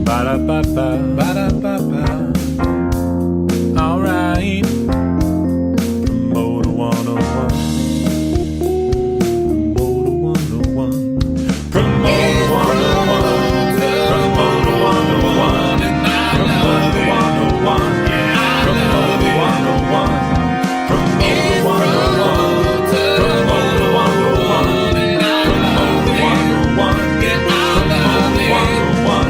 Ba-da-ba-ba, ba-da-ba-ba. All right. Promoter 101. Promoter 101. Promoter 101. Promoter 101. Promoter 101. Promoter 101. Promoter 101. Promoter 101. Promoter 101. Get out of Promoter 101.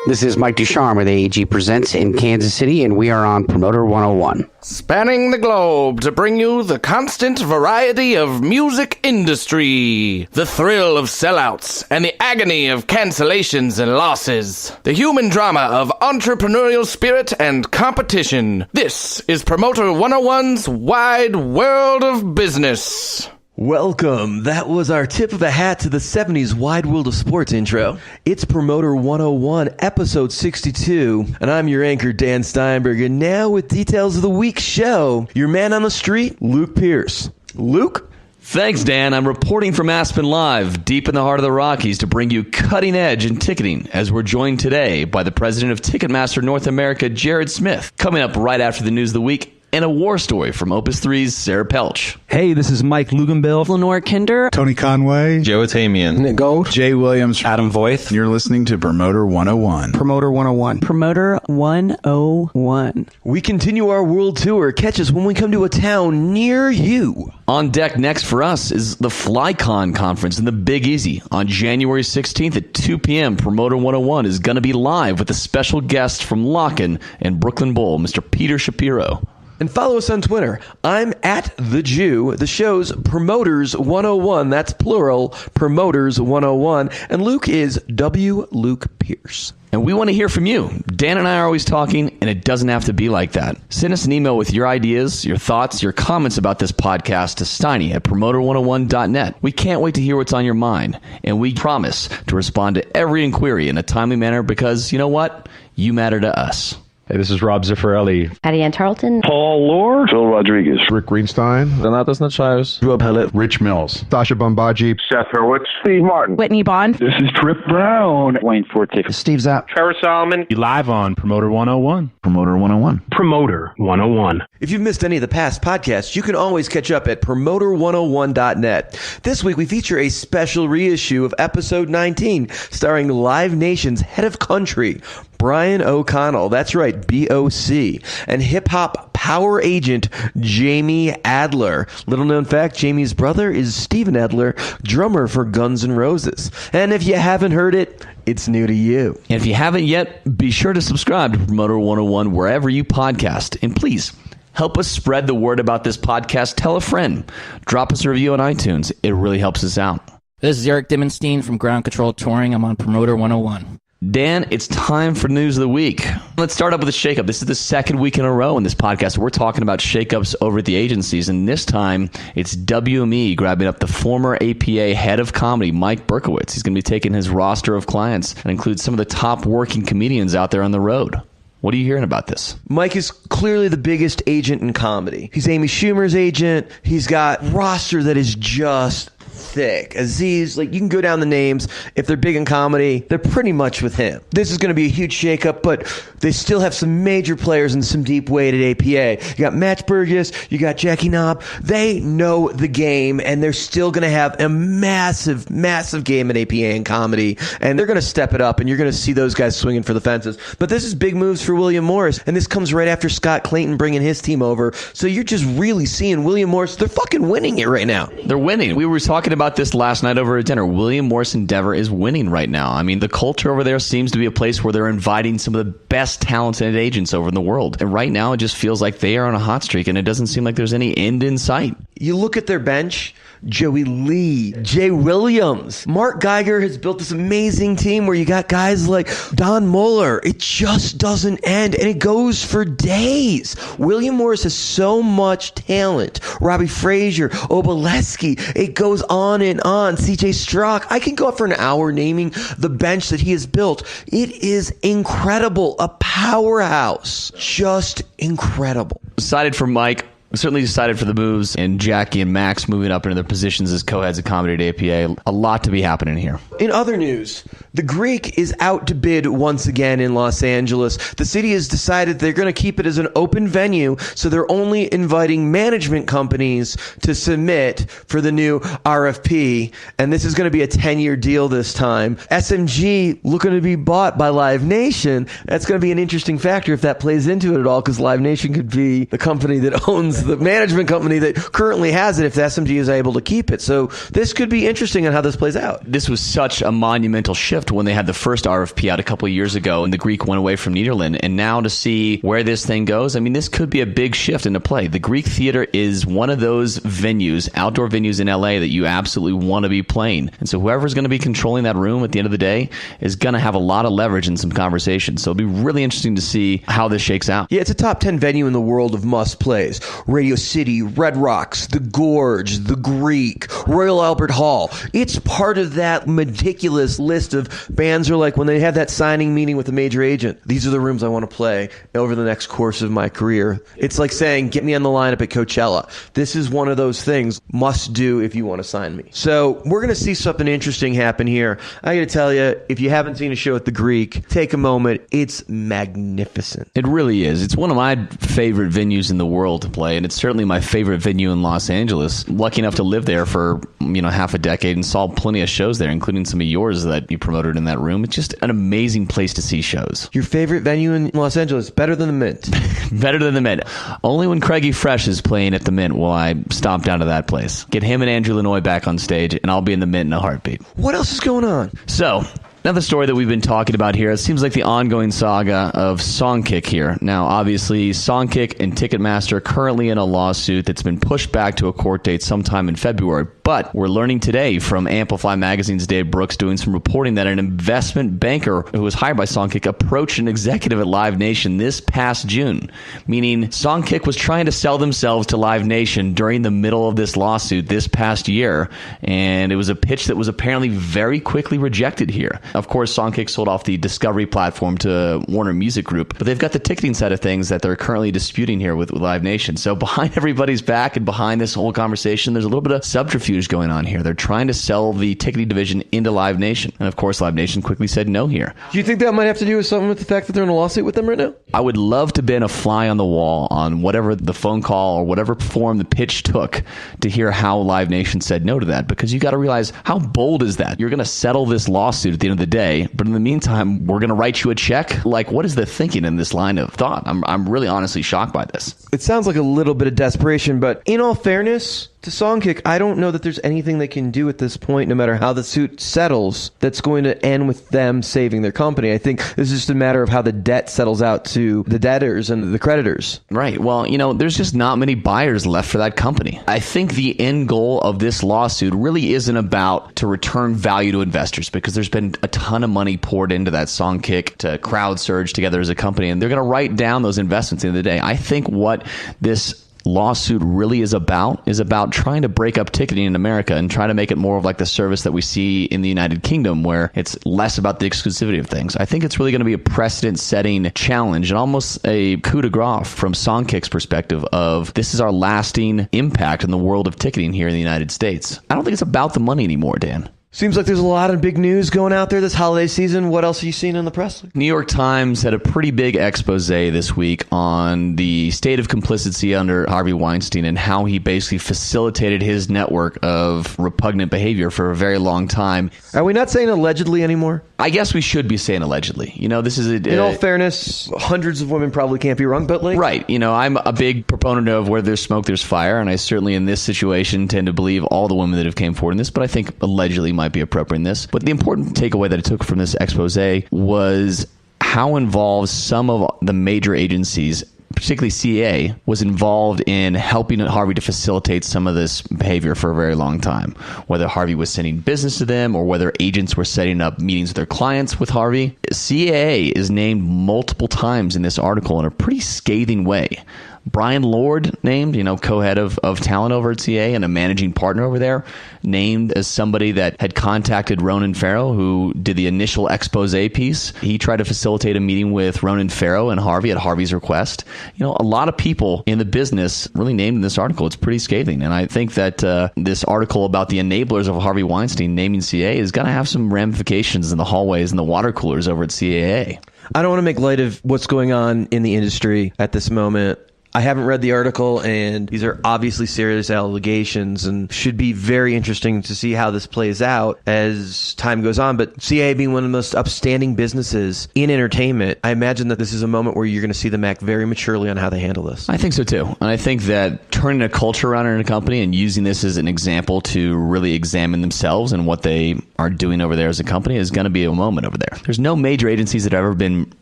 This is Mike Ducharme with AEG Presents in Kansas City, and we are on Promoter 101. Spanning the globe to bring you the constant variety of music industry, the thrill of sellouts, and the agony of cancellations and losses, the human drama of entrepreneurial spirit and competition. This is Promoter 101's wide world of business. Welcome. That was our tip of the hat to the 70s Wide World of Sports intro. It's Promoter 101, episode 62, and I'm your anchor, Dan Steinberg. And now with details of the week's show, your man on the street, Luke Pierce. Luke? Thanks, Dan. I'm reporting from Aspen Live, deep in the heart of the Rockies, to bring you cutting edge in ticketing, as we're joined today by the president of Ticketmaster North America, Jared Smith. Coming up right after the news of the week, and a war story from Opus 3's Sarah Pelch. Hey, this is Mike Luganbill, Lenore Kinder, Tony Conway, Joe Atamian, Nick Gold, Jay Williams, Adam Voith. You're listening to Promoter 101. Promoter 101. Promoter 101. We continue our world tour. Catch us when we come to a town near you. On deck next for us is the FlyCon conference in the Big Easy. On January 16th at 2 p.m., Promoter 101 is going to be live with a special guest from Locken and Brooklyn Bowl, Mr. Peter Shapiro. And follow us on Twitter. I'm at The Jew. The show's Promoters 101. That's plural, Promoters 101. And Luke is W. Luke Pierce. And we want to hear from you. Dan and I are always talking, and it doesn't have to be like that. Send us an email with your ideas, your thoughts, your comments about this podcast to steiny@promoter101.net. We can't wait to hear what's on your mind, and we promise to respond to every inquiry in a timely manner because, you know what? You matter to us. Hey, this is Rob Zaffarelli. Patty Ann Tarleton. Paul Lohr. Phil Rodriguez. Rick Greenstein. Donatas Nachayos. Rob Hellett. Rich Mills. Sasha Bombaji. Seth Hurwitz. Steve Martin. Whitney Bond. This is Trip Brown. Wayne Forte. Steve Zapp. Trevor Solomon. You live on Promoter 101. Promoter 101. Promoter 101. If you've missed any of the past podcasts, you can always catch up at Promoter101.net. This week, we feature a special reissue of episode 19, starring Live Nation's head of country, Brian O'Connell. That's right, B.O.C. And hip-hop power agent Jamie Adler. Little known fact, Jamie's brother is Steven Adler, drummer for Guns N' Roses. And if you haven't heard it, it's new to you. And if you haven't yet, be sure to subscribe to Promoter 101 wherever you podcast. And please, help us spread the word about this podcast. Tell a friend. Drop us a review on iTunes. It really helps us out. This is Eric Dimmenstein from Ground Control Touring. I'm on Promoter 101. Dan, it's time for news of the week. Let's start up with a shakeup. This is the second week in a row in this podcast. We're talking about shakeups over at the agencies, and this time it's WME grabbing up the former APA head of comedy, Mike Berkowitz. He's going to be taking his roster of clients and include some of the top working comedians out there on the road. What are you hearing about this? Mike is clearly the biggest agent in comedy. He's Amy Schumer's agent. He's got a roster that is just thick. Aziz, like, you can go down the names. If they're big in comedy, they're pretty much with him. This is going to be a huge shakeup, but they still have some major players and some deep weight at APA. You got Matt Burgess, you got Jackie Knob. They know the game, and they're still going to have a massive, massive game at APA in comedy, and they're going to step it up, and you're going to see those guys swinging for the fences. But this is big moves for William Morris, and this comes right after Scott Clayton bringing his team over. So you're just really seeing William Morris. They're fucking winning it right now. They're winning. We were talking about this last night over at dinner. William Morris Endeavor is winning right now. I mean, the culture over there seems to be a place where they're inviting some of the best talented agents over in the world. And right now, it just feels like they are on a hot streak, and it doesn't seem like there's any end in sight. You look at their bench, Joey Lee, Jay Williams. Mark Geiger has built this amazing team where you got guys like Don Mueller. It just doesn't end, and it goes for days. William Morris has so much talent. Robbie Frazier, Obolesky. It goes on and on. CJ Strzok. I can go up for an hour naming the bench that he has built. It is incredible. A powerhouse. Just incredible. Excited for Mike. Certainly excited for the moves and Jackie and Max moving up into their positions as co-heads of comedy at APA. A lot to be happening here. In other news, the Greek is out to bid once again in Los Angeles. The city has decided they're going to keep it as an open venue, so they're only inviting management companies to submit for the new RFP, and this is going to be a 10-year deal this time. SMG looking to be bought by Live Nation. That's going to be an interesting factor if that plays into it at all, because Live Nation could be the company that owns the management company that currently has it if the SMG is able to keep it. So this could be interesting on how this plays out. This was such a monumental shift when they had the first RFP out a couple of years ago and the Greek went away from Nederland. And now to see where this thing goes, I mean, this could be a big shift into play. The Greek Theater is one of those venues, outdoor venues in LA that you absolutely want to be playing. And so whoever's going to be controlling that room at the end of the day is going to have a lot of leverage in some conversations. So it'll be really interesting to see how this shakes out. Yeah, it's a top 10 venue in the world of must plays. Radio City, Red Rocks, The Gorge, The Greek, Royal Albert Hall. It's part of that meticulous list of bands are like when they have that signing meeting with a major agent. These are the rooms I want to play over the next course of my career. It's like saying, get me on the lineup at Coachella. This is one of those things must do if you want to sign me. So we're going to see something interesting happen here. I got to tell you, if you haven't seen a show at The Greek, take a moment. It's magnificent. It really is. It's one of my favorite venues in the world to play, and it's certainly my favorite venue in Los Angeles. Lucky enough to live there for, half a decade and saw plenty of shows there, including some of yours that you promoted in that room. It's just an amazing place to see shows. Your favorite venue in Los Angeles, better than the Mint. Better than the Mint. Only when Craigie Fresh is playing at the Mint will I stomp down to that place. Get him and Andrew Lanois back on stage, and I'll be in the Mint in a heartbeat. What else is going on? So, another story that we've been talking about here, it seems like the ongoing saga of Songkick here. Now, obviously, Songkick and Ticketmaster are currently in a lawsuit that's been pushed back to a court date sometime in February. But we're learning today from Amplify Magazine's Dave Brooks doing some reporting that an investment banker who was hired by Songkick approached an executive at Live Nation this past June, meaning Songkick was trying to sell themselves to Live Nation during the middle of this lawsuit this past year, and it was a pitch that was apparently very quickly rejected here. Of course, Songkick sold off the Discovery platform to Warner Music Group, but they've got the ticketing side of things that they're currently disputing here with Live Nation. So behind everybody's back and behind this whole conversation, there's a little bit of subterfuge going on here. They're trying to sell the ticketing division into Live Nation. And of course, Live Nation quickly said no here. Do you think that might have to do with something with the fact that they're in a lawsuit with them right now? I would love to have been a fly on the wall on whatever the phone call or whatever form the pitch took to hear how Live Nation said no to that, because you got to realize, how bold is that? You're going to settle this lawsuit at the end of the day, but in the meantime, we're going to write you a check? Like, what is the thinking in this line of thought? I'm really honestly shocked by this. It sounds like a little bit of desperation, but in all fairness to Songkick, I don't know that there's anything they can do at this point, no matter how the suit settles, that's going to end with them saving their company. I think this is just a matter of how the debt settles out to the debtors and the creditors. Right. Well, there's just not many buyers left for that company. I think the end goal of this lawsuit really isn't about to return value to investors, because there's been a ton of money poured into that Songkick to crowd surge together as a company, and they're going to write down those investments at the end of the day. I think what this lawsuit really is about trying to break up ticketing in America and try to make it more of like the service that we see in the United Kingdom, where it's less about the exclusivity of things. I think it's really going to be a precedent-setting challenge and almost a coup de grace from Songkick's perspective of, this is our lasting impact in the world of ticketing here in the United States. I don't think it's about the money anymore, Dan. Seems like there's a lot of big news going out there this holiday season. What else have you seen in the press? New York Times had a pretty big expose this week on the state of complicity under Harvey Weinstein and how he basically facilitated his network of repugnant behavior for a very long time. Are we not saying allegedly anymore? I guess we should be saying allegedly. This is in all fairness, hundreds of women probably can't be wrong, but right. I'm a big proponent of where there's smoke, there's fire, and I certainly in this situation tend to believe all the women that have came forward in this, but I think allegedly might be appropriate in this. But the important takeaway that I took from this expose was how involved some of the major agencies, particularly CA, was involved in helping Harvey to facilitate some of this behavior for a very long time. Whether Harvey was sending business to them or whether agents were setting up meetings with their clients with Harvey. CA is named multiple times in this article in a pretty scathing way. Brian Lord named, co-head of talent over at CA and a managing partner over there, named as somebody that had contacted Ronan Farrow, who did the initial expose piece. He tried to facilitate a meeting with Ronan Farrow and Harvey at Harvey's request. A lot of people in the business really named in this article. It's pretty scathing. And I think that this article about the enablers of Harvey Weinstein naming CA is going to have some ramifications in the hallways and the water coolers over at CAA. I don't want to make light of what's going on in the industry at this moment. I haven't read the article, and these are obviously serious allegations and should be very interesting to see how this plays out as time goes on. But CA being one of the most upstanding businesses in entertainment, I imagine that this is a moment where you're going to see them act very maturely on how they handle this. I think so too. And I think that turning a culture around in a company and using this as an example to really examine themselves and what they are doing over there as a company is going to be a moment over there. There's no major agencies that have ever been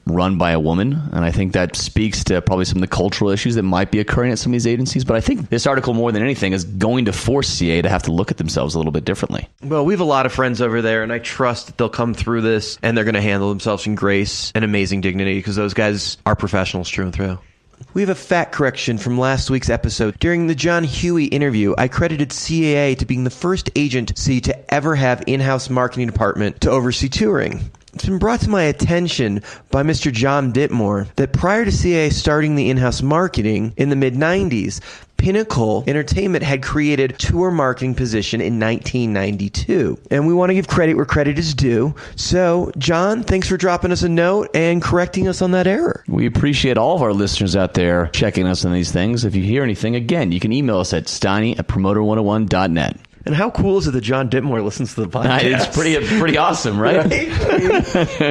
run by a woman, and I think that speaks to probably some of the cultural issues that might be occurring at some of these agencies. But I think this article, more than anything, is going to force CA to have to look at themselves a little bit differently. Well, we have a lot of friends over there, and I trust that they'll come through this and they're going to handle themselves in grace and amazing dignity, because those guys are professionals through and through. We have a fact correction from last week's episode. During the John Huey interview, I credited CAA to being the first agency to ever have in-house marketing department to oversee touring. It's been brought to my attention by Mr. John Ditmore that prior to CAA starting the in-house marketing in the mid-90s, Pinnacle Entertainment had created a tour marketing position in 1992. And we want to give credit where credit is due. So, John, thanks for dropping us a note and correcting us on that error. We appreciate all of our listeners out there checking us on these things. If you hear anything, again, you can email us at steiny@promoter101.net. And how cool is it that John Ditmore listens to the podcast? It's pretty awesome, right?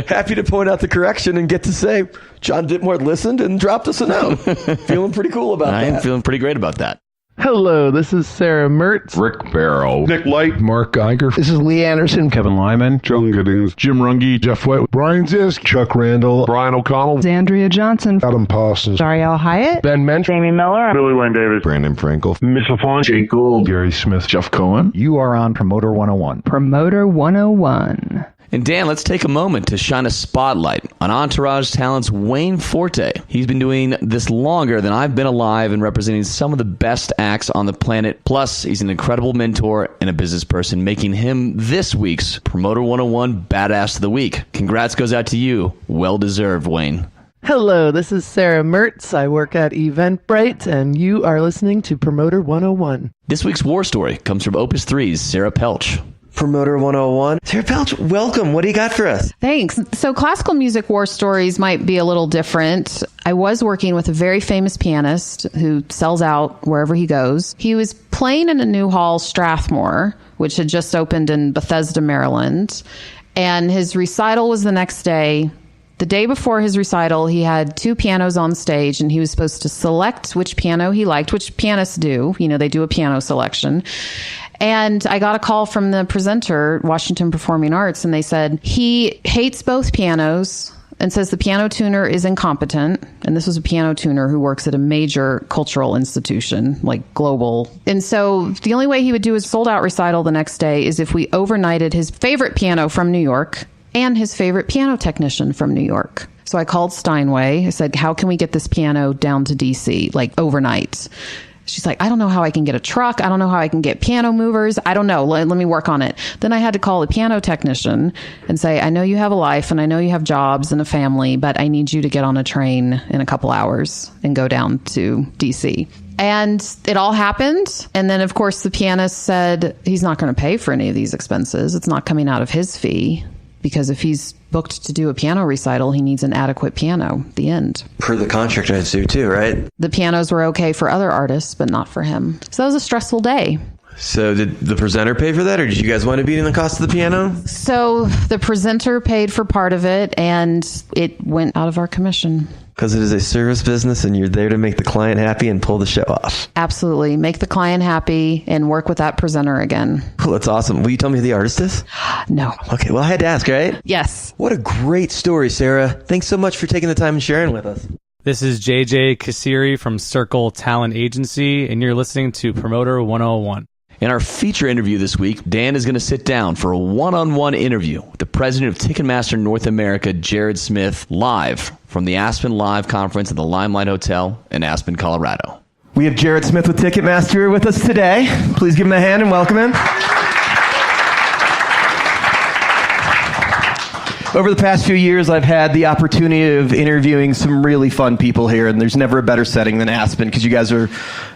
Happy to point out the correction and get to say John Ditmore listened and dropped us a note. Feeling pretty cool about that. I am feeling pretty great about that. Hello, this is Sarah Mertz. Rick Barrow. Nick Light. Mark Geiger. This is Lee Anderson. Kevin Lyman. John Giddings. Jim Runge. Jeff White. Brian Zisk. Chuck Randall. Brian O'Connell. Andrea Johnson. Adam Parsons. Darielle Hyatt. Ben Mensch. Jamie Miller. Billy Wayne Davis. Brandon Frankel. Miss LaFon. Jake Gould. Gary Smith. Jeff Cohen. You are on Promoter 101. Promoter 101. And Dan, let's take a moment to shine a spotlight on Entourage Talent's Wayne Forte. He's been doing this longer than I've been alive and representing some of the best acts on the planet. Plus, he's an incredible mentor and a business person, making him this week's Promoter 101 Badass of the Week. Congrats goes out to you. Well deserved, Wayne. Hello, this is Sarah Mertz. I work at Eventbrite, and you are listening to Promoter 101. This week's war story comes from Opus 3's Sarah Pelch. Promoter 101. Sarah Pelch, welcome. What do you got for us? Thanks. So classical music war stories might be a little different. I was working with a very famous pianist who sells out wherever he goes. He was playing in a new hall, Strathmore, which had just opened in Bethesda, Maryland. And his recital was the next day. The day before his recital, he had two pianos on stage, and he was supposed to select which piano he liked, which pianists do. They do a piano selection. And I got a call from the presenter, Washington Performing Arts, and they said he hates both pianos and says the piano tuner is incompetent. And this was a piano tuner who works at a major cultural institution, like global. And so the only way he would do his sold-out recital the next day is if we overnighted his favorite piano from New York and his favorite piano technician from New York. So I called Steinway. I said, how can we get this piano down to D.C., like overnight? She's like, I don't know how I can get a truck. I don't know how I can get piano movers. I don't know. Let me work on it. Then I had to call the piano technician and say, I know you have a life and I know you have jobs and a family, but I need you to get on a train in a couple hours and go down to DC. And it all happened. And then, of course, the pianist said he's not going to pay for any of these expenses. It's not coming out of his fee, because if he's booked to do a piano recital, he needs an adequate piano. The end. Per the contract, I assume, too, right? The pianos were okay for other artists, but not for him. So that was a stressful day. So did the presenter pay for that, or did you guys want to be in the cost of the piano? So the presenter paid for part of it, and it went out of our commission. Because it is a service business, and you're there to make the client happy and pull the show off. Absolutely. Make the client happy and work with that presenter again. Cool, that's awesome. Will you tell me who the artist is? No. Okay, well, I had to ask, right? Yes. What a great story, Sarah. Thanks so much for taking the time and sharing with us. This is JJ Kasiri from Circle Talent Agency, and you're listening to Promoter 101. In our feature interview this week, Dan is going to sit down for a one-on-one interview with the president of Ticketmaster North America, Jared Smith, live from the Aspen Live Conference at the Limelight Hotel in Aspen, Colorado. We have Jared Smith with Ticketmaster with us today. Please give him a hand and welcome him. Over the past few years, I've had the opportunity of interviewing some really fun people here, and there's never a better setting than Aspen because you guys are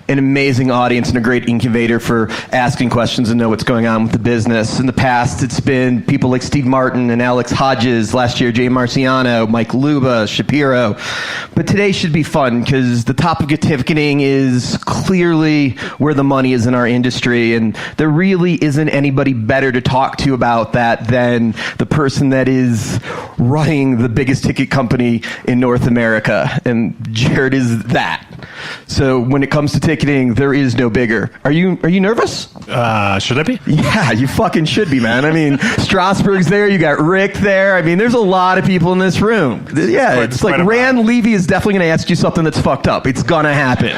an amazing audience and a great incubator for asking questions and know what's going on with the business. In the past, it's been people like Steve Martin and Alex Hodges. Last year, Jay Marciano, Mike Luba, Shapiro. But today should be fun because the topic of ticketing is clearly where the money is in our industry, and there really isn't anybody better to talk to about that than the person that is running the biggest ticket company in North America, and Jared is that. So when it comes to ticketing, there is no bigger. Are you nervous? Should I be? Yeah, you fucking should be, man. I mean, Strasburg's there. You got Rick there. I mean, there's a lot of people in this room. Yeah, it's like Rand Levy is definitely going to ask you something that's fucked up. It's going to happen.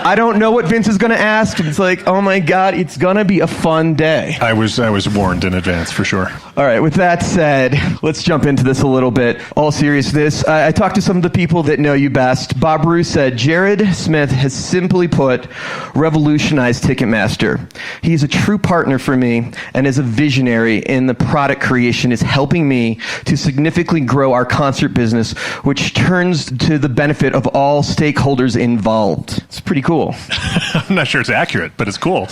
I don't know what Vince is going to ask. It's like, oh my God, it's going to be a fun day. I was warned in advance for sure. All right, with that said, let's jump into this a little bit. All seriousness, I talked to some of the people that know you best. Bob Rue said, Jared Smith has simply put revolutionized Ticketmaster. He's a true partner for me and is a visionary in the product creation, is helping me to significantly grow our concert business, which turns to the benefit of all stakeholders involved. It's pretty cool. I'm not sure it's accurate, but it's cool.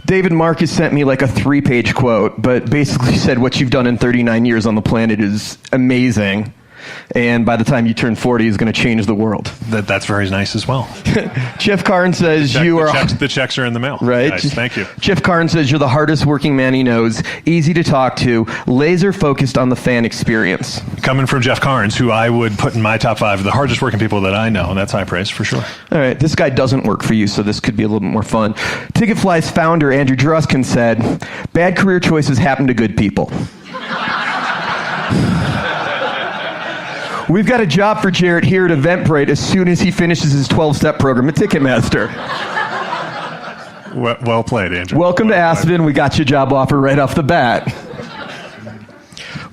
David Marcus sent me like a 3-page quote, but basically said what you've done in 39 years on the planet is amazing. And by the time you turn 40, is going to change the world. That's very nice as well. Jeff Karn says the checks are in the mail. Right. Nice. Thank you. Jeff Karn says you're the hardest working man he knows, easy to talk to, laser focused on the fan experience. Coming from Jeff Carnes, who I would put in my top 5 of the hardest working people that I know. That's high praise for sure. All right. This guy doesn't work for you, so this could be a little bit more fun. Ticketfly's founder, Andrew Druskin, said, bad career choices happen to good people. We've got a job for Jarrett here at Eventbrite as soon as he finishes his 12-step program at Ticketmaster. Well played, Andrew. Welcome to Aspen. We got your job offer right off the bat.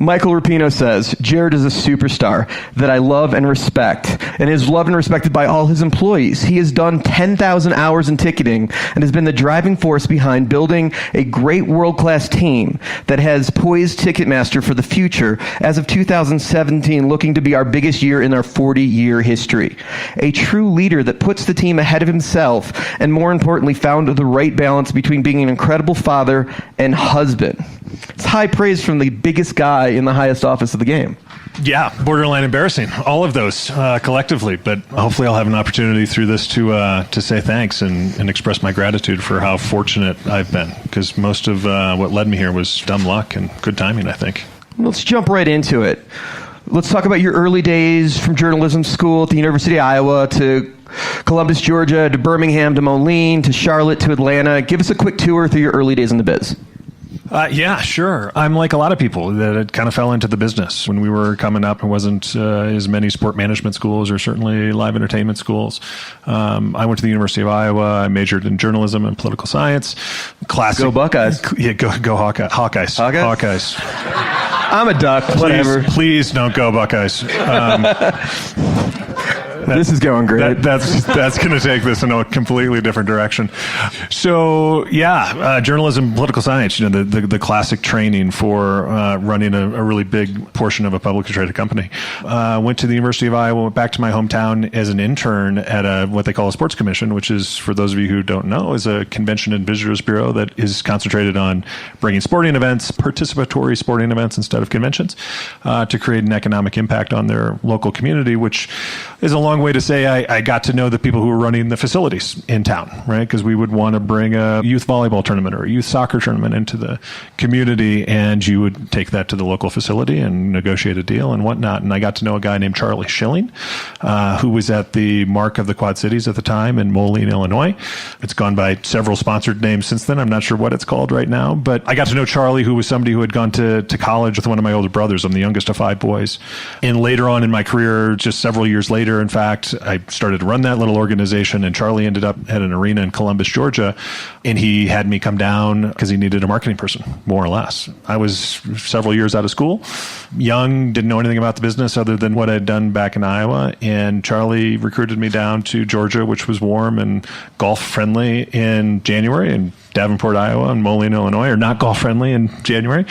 Michael Rapino says, Jared is a superstar that I love and respect, and is loved and respected by all his employees. He has done 10,000 hours in ticketing and has been the driving force behind building a great world-class team that has poised Ticketmaster for the future as of 2017, looking to be our biggest year in our 40-year history. A true leader that puts the team ahead of himself and, more importantly, found the right balance between being an incredible father and husband. It's high praise from the biggest guy in the highest office of the game. Yeah, borderline embarrassing. All of those collectively, but hopefully I'll have an opportunity through this to say thanks and express my gratitude for how fortunate I've been, because most of what led me here was dumb luck and good timing, I think. Let's jump right into it. Let's talk about your early days from journalism school at the University of Iowa to Columbus, Georgia, to Birmingham, to Moline, to Charlotte, to Atlanta. Give us a quick tour through your early days in the biz. Yeah, sure. I'm like a lot of people that kind of fell into the business. When we were coming up, there wasn't as many sport management schools or certainly live entertainment schools. I went to the University of Iowa. I majored in journalism and political science. Classic. Go Buckeyes. Yeah, go Hawkeyes. Hawkeyes. I'm a duck. Whatever. Please don't go Buckeyes. This is going great. That's going to take this in a completely different direction. So yeah, journalism, political science. You know, the classic training for running a really big portion of a publicly traded company. Went to the University of Iowa. Went back to my hometown as an intern at what they call a sports commission, which is, for those of you who don't know, is a convention and visitors bureau that is concentrated on bringing sporting events, participatory sporting events instead of conventions, to create an economic impact on their local community, which is a long way to say I got to know the people who were running the facilities in town, right? Because we would want to bring a youth volleyball tournament or a youth soccer tournament into the community, and you would take that to the local facility and negotiate a deal and whatnot. And I got to know a guy named Charlie Schilling, who was at the Mark of the Quad Cities at the time in Moline, Illinois. It's gone by several sponsored names since then. I'm not sure what it's called right now, but I got to know Charlie, who was somebody who had gone to college with one of my older brothers. I'm the youngest of 5 boys. And later on in my career, just several years later, in fact, contract. I started to run that little organization, and Charlie ended up at an arena in Columbus, Georgia, and he had me come down because he needed a marketing person, more or less. I was several years out of school, young, didn't know anything about the business other than what I'd done back in Iowa, and Charlie recruited me down to Georgia, which was warm and golf friendly in January, and Davenport, Iowa, and Moline, Illinois are not golf friendly in January.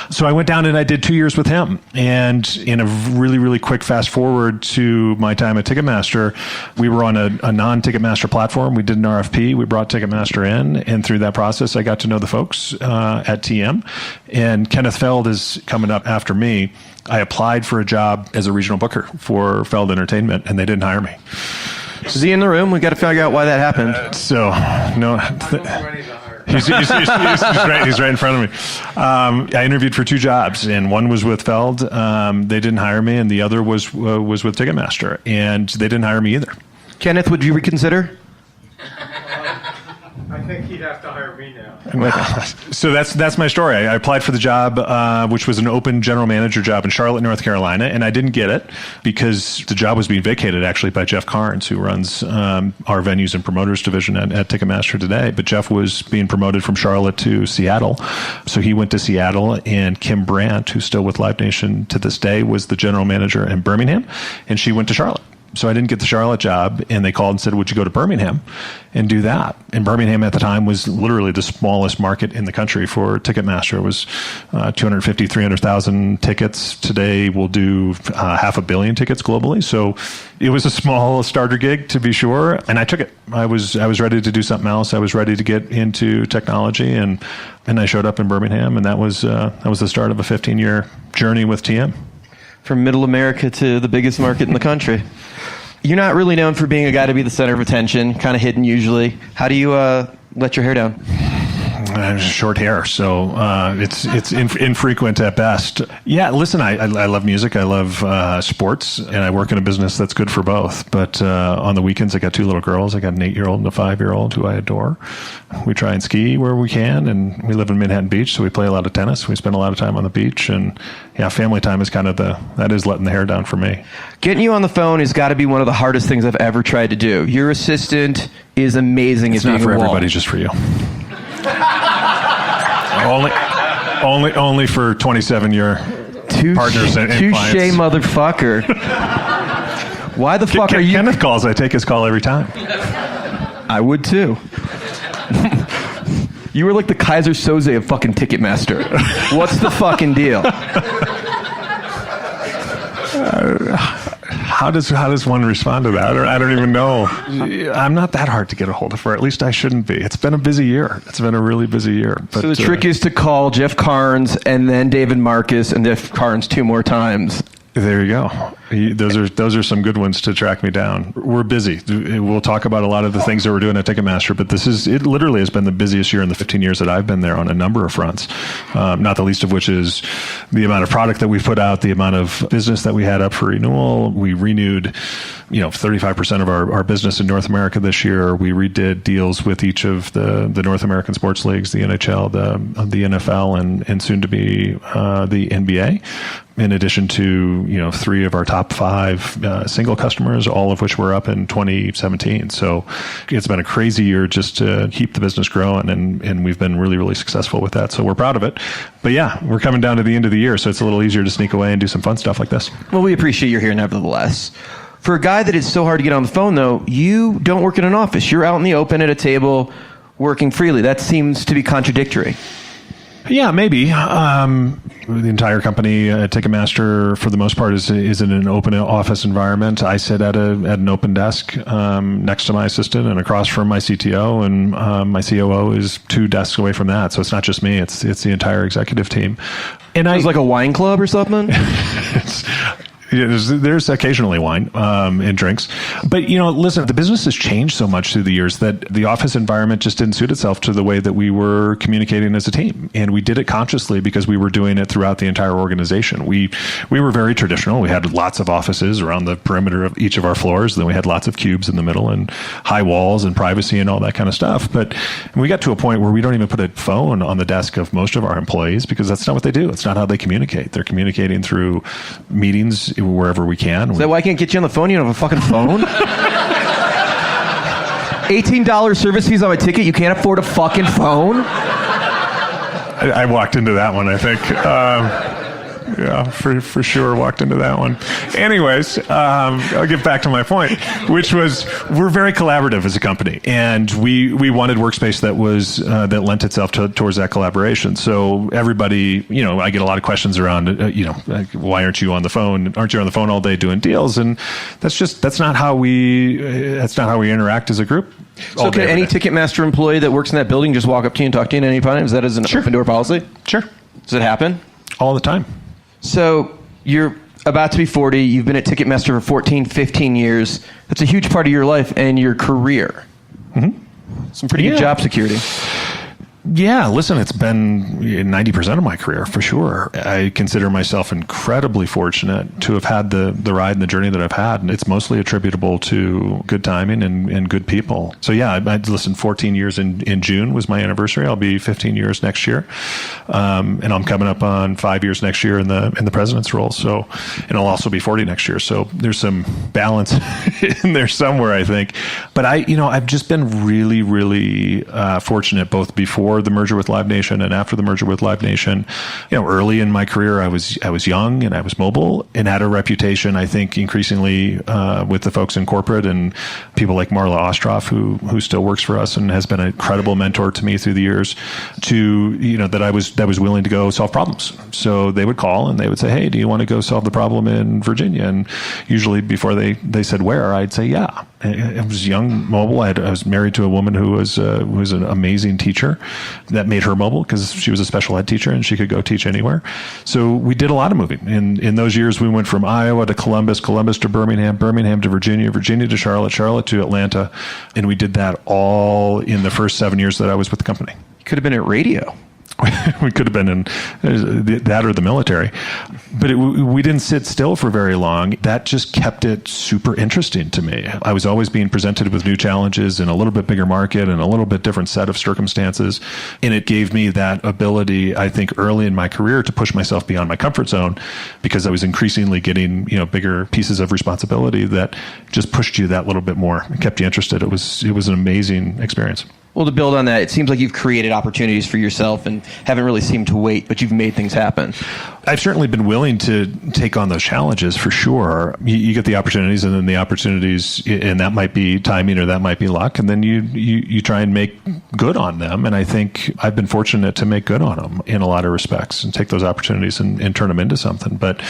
So I went down and I did 2 years with him. And in a really, really quick fast forward to my time at Ticketmaster, we were on a non-Ticketmaster platform. We did an RFP. We brought Ticketmaster in. And through that process, I got to know the folks at TM. And Kenneth Feld is coming up after me. I applied for a job as a regional booker for Feld Entertainment, and they didn't hire me. Is he in the room? We got to figure out why that happened. No. He's right in front of me. I interviewed for 2 jobs, and one was with Feld. They didn't hire me, and the other was with Ticketmaster, and they didn't hire me either. Kenneth, would you reconsider? I think he'd have to hire me now. So that's my story. I applied for the job, which was an open general manager job in Charlotte, North Carolina, and I didn't get it because the job was being vacated actually by Jeff Carnes, who runs our venues and promoters division at Ticketmaster today. But Jeff was being promoted from Charlotte to Seattle, so he went to Seattle, and Kim Brandt, who's still with Live Nation to this day, was the general manager in Birmingham, and she went to Charlotte. So I didn't get the Charlotte job, and they called and said, would you go to Birmingham and do that? And Birmingham at the time was literally the smallest market in the country for Ticketmaster. It was 250, 300,000 tickets. Today we'll do 500 million tickets globally. So it was a small starter gig, to be sure, and I took it. I was ready to do something else. I was ready to get into technology, and I showed up in Birmingham, and that was the start of a 15-year journey with TM. From middle America to the biggest market in the country. You're not really known for being a guy to be the center of attention, kind of hidden usually. How do you let your hair down? I have short hair, so it's infrequent at best. Yeah, listen, I love music. I love sports, and I work in a business that's good for both. But on the weekends, I got 2 little girls. I got an 8-year-old and a 5-year-old who I adore. We try and ski where we can, and we live in Manhattan Beach, so we play a lot of tennis. We spend a lot of time on the beach, and yeah, family time is kind of that is letting the hair down for me. Getting you on the phone has got to be one of the hardest things I've ever tried to do. Your assistant is amazing. It's not for everybody, just for you. Only for 27-year partners and clients. Touche, motherfucker. Why the fuck are you? Kenneth calls. I take his call every time. I would too. You were like the Kaiser Soze of fucking Ticketmaster. What's the fucking deal? How does one respond to that? Or I don't even know. I'm not that hard to get a hold of, or at least I shouldn't be. It's been a busy year. It's been a really busy year. But, so the trick is to call Jeff Carnes and then David Marcus and Jeff Carnes 2 more times. There you go. Those are some good ones to track me down. We're busy. We'll talk about a lot of the things that we're doing at Ticketmaster, but it literally has been the busiest year in the 15 years that I've been there on a number of fronts, not the least of which is the amount of product that we've put out, the amount of business that we had up for renewal. We renewed 35% of our business in North America this year. We redid deals with each of the North American sports leagues, the NHL, the NFL, and soon to be the NBA. In addition to 3 of our top 5 single customers, all of which were up in 2017. So it's been a crazy year just to keep the business growing, and we've been really, really successful with that. So we're proud of it. But yeah, we're coming down to the end of the year, so it's a little easier to sneak away and do some fun stuff like this. Well, we appreciate you're here nevertheless. For a guy that is so hard to get on the phone, though, you don't work in an office. You're out in the open at a table working freely. That seems to be contradictory. Yeah, maybe. The entire company at Ticketmaster, for the most part, is in an open office environment. I sit at an open desk next to my assistant and across from my CTO, and my COO is 2 desks away from that. So it's not just me; it's the entire executive team. And it's like a wine club or something. There's occasionally wine and drinks. But, listen, the business has changed so much through the years that the office environment just didn't suit itself to the way that we were communicating as a team. And we did it consciously because we were doing it throughout the entire organization. We were very traditional. We had lots of offices around the perimeter of each of our floors. Then we had lots of cubes in the middle and high walls and privacy and all that kind of stuff. But we got to a point where we don't even put a phone on the desk of most of our employees because that's not what they do. It's not how they communicate. They're communicating through meetings wherever we can. Is that why I can't get you on the phone? You don't have a fucking phone? $18 service fees on my ticket. You can't afford a fucking phone? I walked into that one, I think. Yeah, for sure walked into that one. Anyways, I'll get back to my point, which was we're very collaborative as a company, and we wanted workspace that was that lent itself towards that collaboration. So everybody, I get a lot of questions around, like, why aren't you on the phone? Aren't you on the phone all day doing deals? And that's not how we interact as a group. So can any Ticketmaster employee that works in that building just walk up to you and talk to you at any time? Is that an open door policy? Sure. Does it happen? All the time. So you're about to be 40. You've been at Ticketmaster for 14, 15 years. That's a huge part of your life and your career. Mm-hmm. Some pretty good job security. Yeah, listen, it's been 90% of my career, for sure. I consider myself incredibly fortunate to have had the ride and the journey that I've had, and it's mostly attributable to good timing and good people. So yeah, I listened, 14 years in June was my anniversary. I'll be 15 years next year. And I'm coming up on 5 years next year in the president's role. So, and I'll also be 40 next year. So there's some balance in there somewhere, I think. But I've just been really, really fortunate both before the merger with Live Nation and after the merger with Live Nation. Early in my career, I was young and I was mobile and had a reputation, I think, increasingly with the folks in corporate and people like Marla Ostroff, who still works for us and has been an incredible mentor to me through the years, to that I was willing to go solve problems. So they would call and they would say, "Hey, do you want to go solve the problem in Virginia?" And usually before they said where, I'd say yeah. I was young, mobile. I was married to a woman who was an amazing teacher. That made her mobile because she was a special ed teacher and she could go teach anywhere. So we did a lot of moving. In those years, we went from Iowa to Columbus, Columbus to Birmingham, Birmingham to Virginia, Virginia to Charlotte, Charlotte to Atlanta. And we did that all in the first 7 years that I was with the company. You could have been at radio. We could have been in that or the military. But we didn't sit still for very long. That just kept it super interesting to me. I was always being presented with new challenges in a little bit bigger market and a little bit different set of circumstances. And it gave me that ability, I think, early in my career to push myself beyond my comfort zone because I was increasingly getting, bigger pieces of responsibility that just pushed you that little bit more and kept you interested. It was an amazing experience. Well, to build on that, it seems like you've created opportunities for yourself and haven't really seemed to wait, but you've made things happen. I've certainly been willing to take on those challenges for sure. You get the opportunities, and then the opportunities, and that might be timing or that might be luck, and then you try and make good on them. And I think I've been fortunate to make good on them in a lot of respects and take those opportunities and turn them into something. But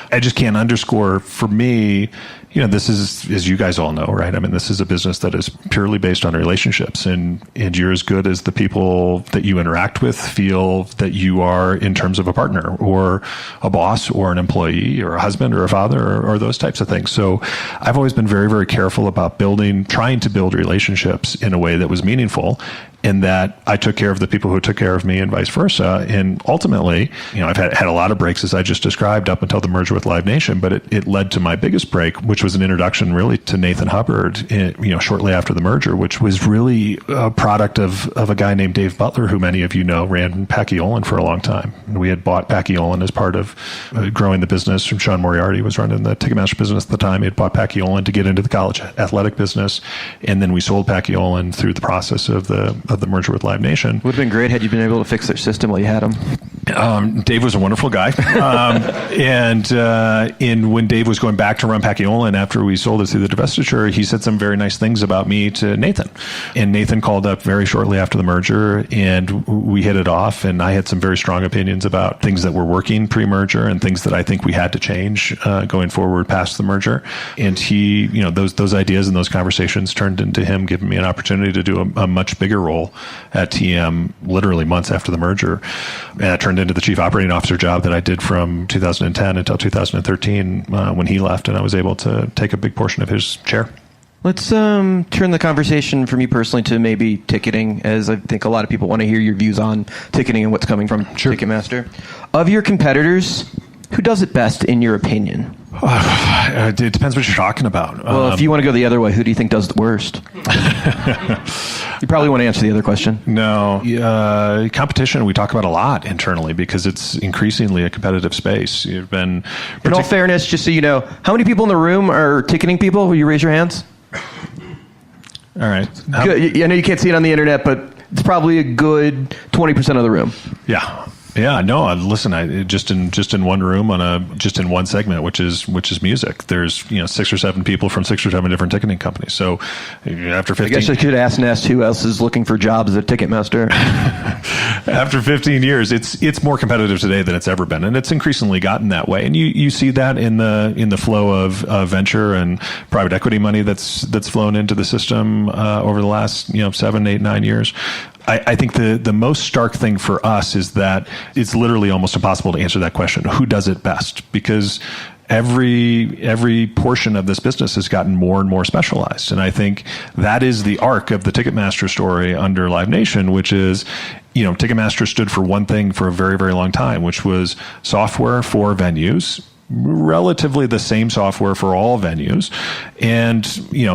I just can't underscore, for me, this is, as you guys all know, right? I mean, this is a business that is purely based on relationships, and you're as good as the people that you interact with feel that you are in terms of a partner or a boss or an employee or a husband or a father or those types of things. So I've always been very, very careful about trying to build relationships in a way that was meaningful, in that I took care of the people who took care of me and vice versa. And ultimately, I've had a lot of breaks, as I just described, up until the merger with Live Nation, but it led to my biggest break, which was an introduction really to Nathan Hubbard, shortly after the merger, which was really a product of a guy named Dave Butler, who many of you know ran Pacquiolin for a long time. And we had bought Pacquiolin as part of growing the business. Sean Moriarty was running the Ticketmaster business at the time. He had bought Pacquiolin to get into the college athletic business. And then we sold Pacquiolin through the process of the merger with Live Nation. Would have been great had you been able to fix their system while you had them. Dave was a wonderful guy. And when Dave was going back to run Pacquiolin after we sold it through the divestiture, he said some very nice things about me to Nathan. And Nathan called up very shortly after the merger, and we hit it off. And I had some very strong opinions about things that were working pre-merger and things that I think we had to change going forward past the merger. And he, those ideas and those conversations turned into him giving me an opportunity to do a much bigger role at TM literally months after the merger. And it turned into the chief operating officer job that I did from 2010 until 2013 when he left, and I was able to take a big portion of his chair. Let's turn the conversation from you personally to maybe ticketing, as I think a lot of people want to hear your views on ticketing and what's coming from Ticketmaster. Of your competitors, who does it best in your opinion? It depends what you're talking about. Well, if you want to go the other way, who do you think does the worst? You probably want to answer the other question. No. Competition we talk about a lot internally because it's increasingly a competitive space. You've been... In all fairness, just so you know, how many people in the room are ticketing people? Will you raise your hands? All right. Good. I know you can't see it on the internet, but it's probably a good 20% of the room. Yeah. Yeah, no. Listen, I just in one room just in one segment, which is music. There's 6 or 7 people from 6 or 7 different ticketing companies. So after 15, I guess I should ask who else is looking for jobs at Ticketmaster. After 15 years, it's more competitive today than it's ever been, and it's increasingly gotten that way. And you see that in the flow of venture and private equity money that's flown into the system over the last 7, 8, 9 years. I think the most stark thing for us is that it's literally almost impossible to answer that question. Who does it best? Because every portion of this business has gotten more and more specialized. And I think that is the arc of the Ticketmaster story under Live Nation, which is, Ticketmaster stood for one thing for a very, very long time, which was software for venues, relatively the same software for all venues. And,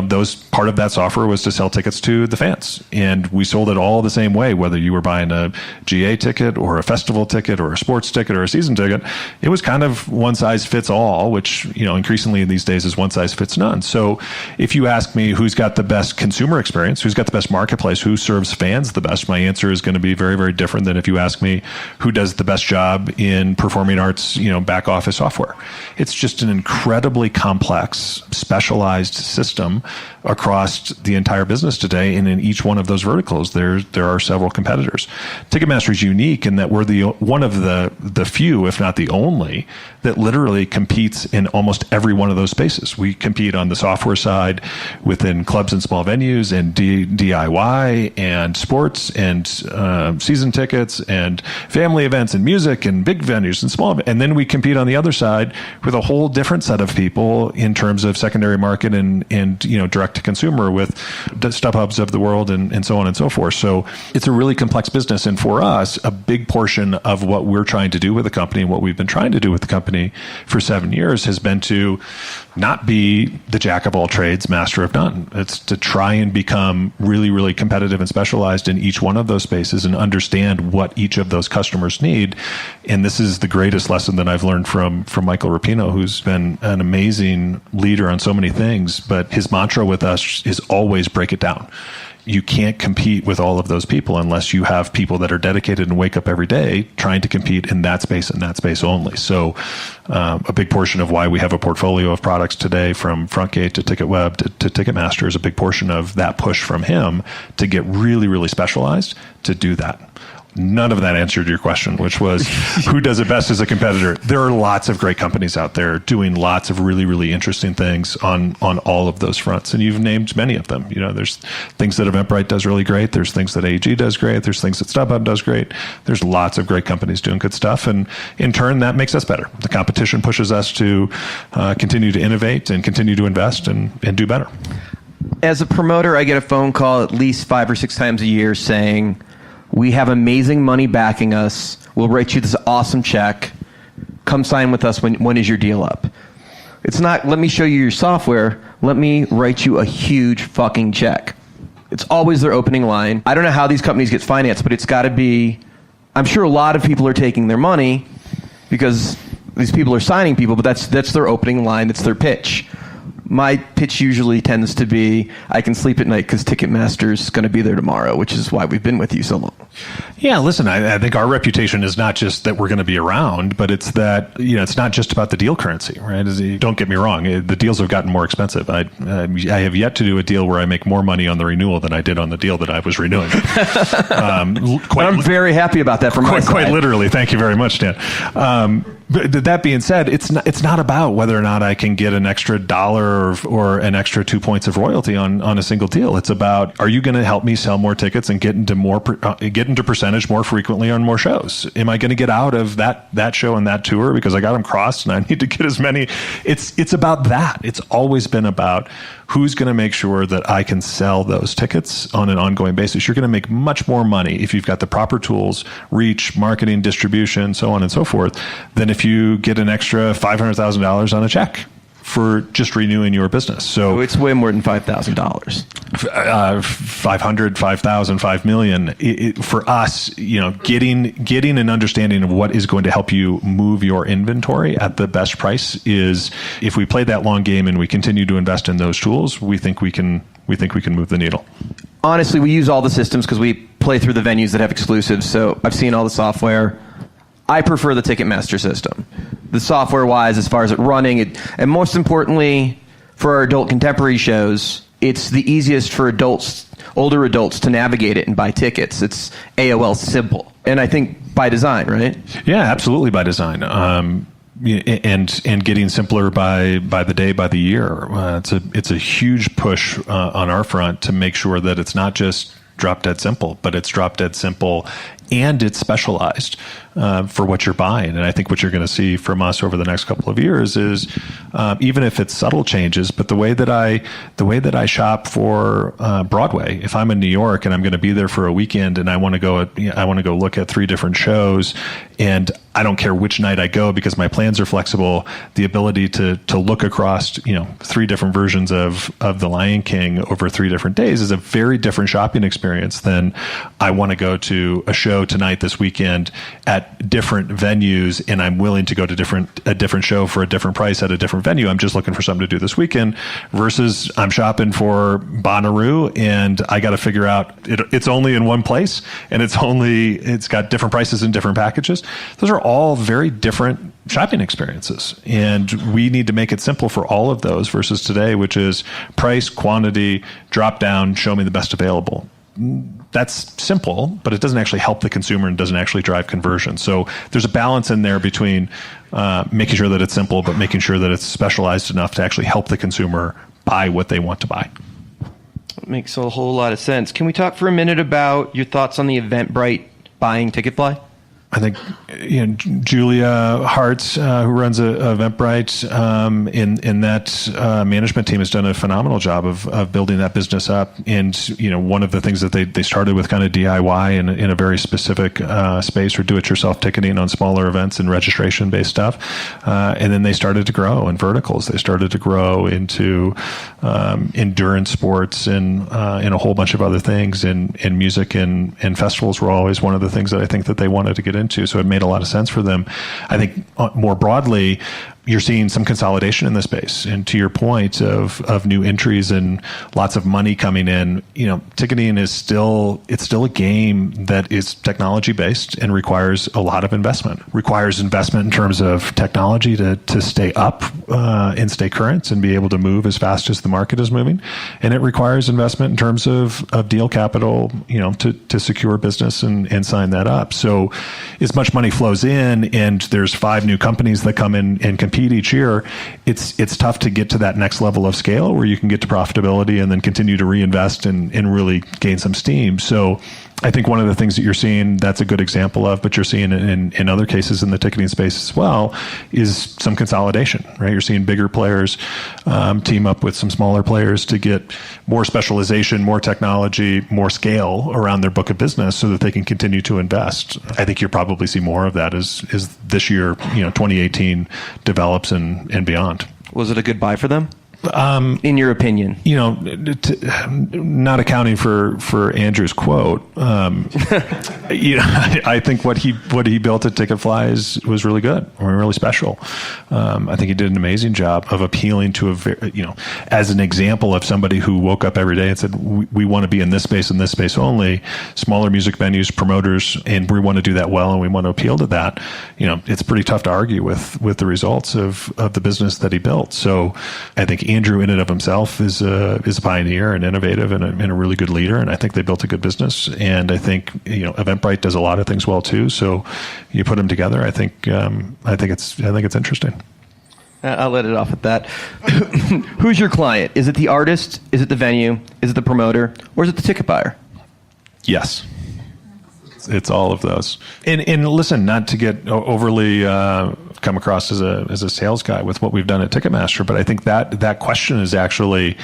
those part of that software was to sell tickets to the fans. And we sold it all the same way, whether you were buying a GA ticket or a festival ticket or a sports ticket or a season ticket. It was kind of one size fits all, which, increasingly these days is one size fits none. So if you ask me who's got the best consumer experience, who's got the best marketplace, who serves fans the best, my answer is going to be very, very different than if you ask me who does the best job in performing arts, back office software. It's just an incredibly complex, specialized system across the entire business today, and in each one of those verticals, there are several competitors. Ticketmaster is unique in that we're one of the few, if not the only, that literally competes in almost every one of those spaces. We compete on the software side within clubs and small venues and DIY and sports and season tickets and family events and music and big venues and small. And then we compete on the other side with a whole different set of people in terms of secondary market and direct to consumer with the StubHubs of the world and so on and so forth. So it's a really complex business. And for us, a big portion of what we're trying to do with the company and what we've been trying to do with the company for 7 years has been to not be the jack of all trades, master of none. It's to try and become really, really competitive and specialized in each one of those spaces and understand what each of those customers need. And this is the greatest lesson that I've learned from Michael Rapino, who's been an amazing leader on so many things. But his mantra with us is always break it down. You can't compete with all of those people unless you have people that are dedicated and wake up every day trying to compete in that space and that space only. So a big portion of why we have a portfolio of products today, from FrontGate to TicketWeb to Ticketmaster, is a big portion of that push from him to get really, really specialized to do that. None of that answered your question, which was who does it best as a competitor. There are lots of great companies out there doing lots of really, really interesting things on all of those fronts. And you've named many of them. There's things that Eventbrite does really great. There's things that AEG does great. There's things that StubHub does great. There's lots of great companies doing good stuff. And in turn, that makes us better. The competition pushes us to continue to innovate and continue to invest and do better. As a promoter, I get a phone call at least 5 or 6 times a year saying, we have amazing money backing us. We'll write you this awesome check. Come sign with us. When is your deal up? It's not, let me show you your software. Let me write you a huge fucking check. It's always their opening line. I don't know how these companies get financed, but it's got to be, I'm sure a lot of people are taking their money because these people are signing people, but that's their opening line. It's their pitch. My pitch usually tends to be, I can sleep at night because Ticketmaster's going to be there tomorrow, which is why we've been with you so long. Yeah, listen, I think our reputation is not just that we're going to be around, but it's that, it's not just about the deal currency, right? Don't get me wrong. The deals have gotten more expensive. I have yet to do a deal where I make more money on the renewal than I did on the deal that I was renewing. I'm very happy about that from my side. Quite literally. Thank you very much, Dan. But that being said, it's not about whether or not I can get an extra $1 or an extra 2 points of royalty on a single deal. It's about, are you going to help me sell more tickets and get into percentage more frequently on more shows? Am I going to get out of that show and that tour because I got them crossed and I need to get as many? It's about that. It's always been about who's going to make sure that I can sell those tickets on an ongoing basis. You're going to make much more money if you've got the proper tools, reach, marketing, distribution, so on and so forth, than if you get an extra $500,000 on a check. for just renewing your business. So it's way more than $5,000. 500, 5,000, 5 million. For us, getting an understanding of what is going to help you move your inventory at the best price is, if we play that long game and we continue to invest in those tools, we think we can move the needle. Honestly, we use all the systems because we play through the venues that have exclusives. So I've seen all the software. I prefer the Ticketmaster system. The software-wise, as far as it running, and most importantly, for our adult contemporary shows, it's the easiest for older adults to navigate it and buy tickets. It's AOL simple. And I think by design, right? Yeah, absolutely by design. And getting simpler by the day, by the year. It's a huge push on our front to make sure that it's not just drop dead simple, but it's drop dead simple and it's specialized for what you're buying. And I think what you're going to see from us over the next couple of years is, even if it's subtle changes, but the way that I shop for Broadway, if I'm in New York and I'm going to be there for a weekend and I want to go look at 3 different shows, and I don't care which night I go because my plans are flexible, the ability to look across 3 different versions of The Lion King over 3 different days is a very different shopping experience than I want to go to a show tonight this weekend at different venues, and I'm willing to go to a different show for a different price at a different venue. I'm just looking for something to do this weekend, versus I'm shopping for Bonnaroo and I got to figure out it's only in one place and it's got different prices and different packages. Those are all very different shopping experiences, and we need to make it simple for all of those versus today, which is price, quantity, drop down, show me the best available. That's simple, but it doesn't actually help the consumer and doesn't actually drive conversion. So there's a balance in there between making sure that it's simple, but making sure that it's specialized enough to actually help the consumer buy what they want to buy. It makes a whole lot of sense. Can we talk for a minute about your thoughts on the Eventbrite buying Ticketfly? I think Julia Hartz, who runs Eventbrite, in that management team has done a phenomenal job of building that business up. And one of the things that they started with kind of DIY in a very specific space, or do-it-yourself ticketing on smaller events and registration-based stuff, and then they started to grow in verticals. They started to grow into endurance sports and a whole bunch of other things. And music and festivals were always one of the things that I think that they wanted to get into. So it made a lot of sense for them. I think more broadly, you're seeing some consolidation in the space. And to your point of new entries and lots of money coming in, ticketing is still a game that is technology based and requires a lot of investment. Requires investment in terms of technology to stay up and stay current and be able to move as fast as the market is moving. And it requires investment in terms of deal capital, to secure business and sign that up. So as much money flows in and there's 5 new companies that come in and compete each year, it's tough to get to that next level of scale where you can get to profitability and then continue to reinvest and really gain some steam. So I think one of the things that you're seeing, that's a good example of, but you're seeing in other cases in the ticketing space as well, is some consolidation, right? You're seeing bigger players team up with some smaller players to get more specialization, more technology, more scale around their book of business so that they can continue to invest. I think you'll probably see more of that as this year, 2018 develops and beyond. Was it a good buy for them? In your opinion, not accounting for Andrew's quote, I think what he built at Ticketfly was really good or really special. I think he did an amazing job of appealing to as an example of somebody who woke up every day and said, we want to be in this space only, smaller music venues, promoters, and we want to do that well, and we want to appeal to that. It's pretty tough to argue with the results of the business that he built. So I think Andrew in and of himself is a pioneer and innovative and a really good leader, and I think they built a good business. And I think Eventbrite does a lot of things well too. So you put them together, I think it's interesting. I'll let it off at that. Who's your client? Is it the artist? Is it the venue? Is it the promoter? Or is it the ticket buyer? Yes. It's all of those. And listen, not to get overly come across as a sales guy with what we've done at Ticketmaster, but I think that question is actually,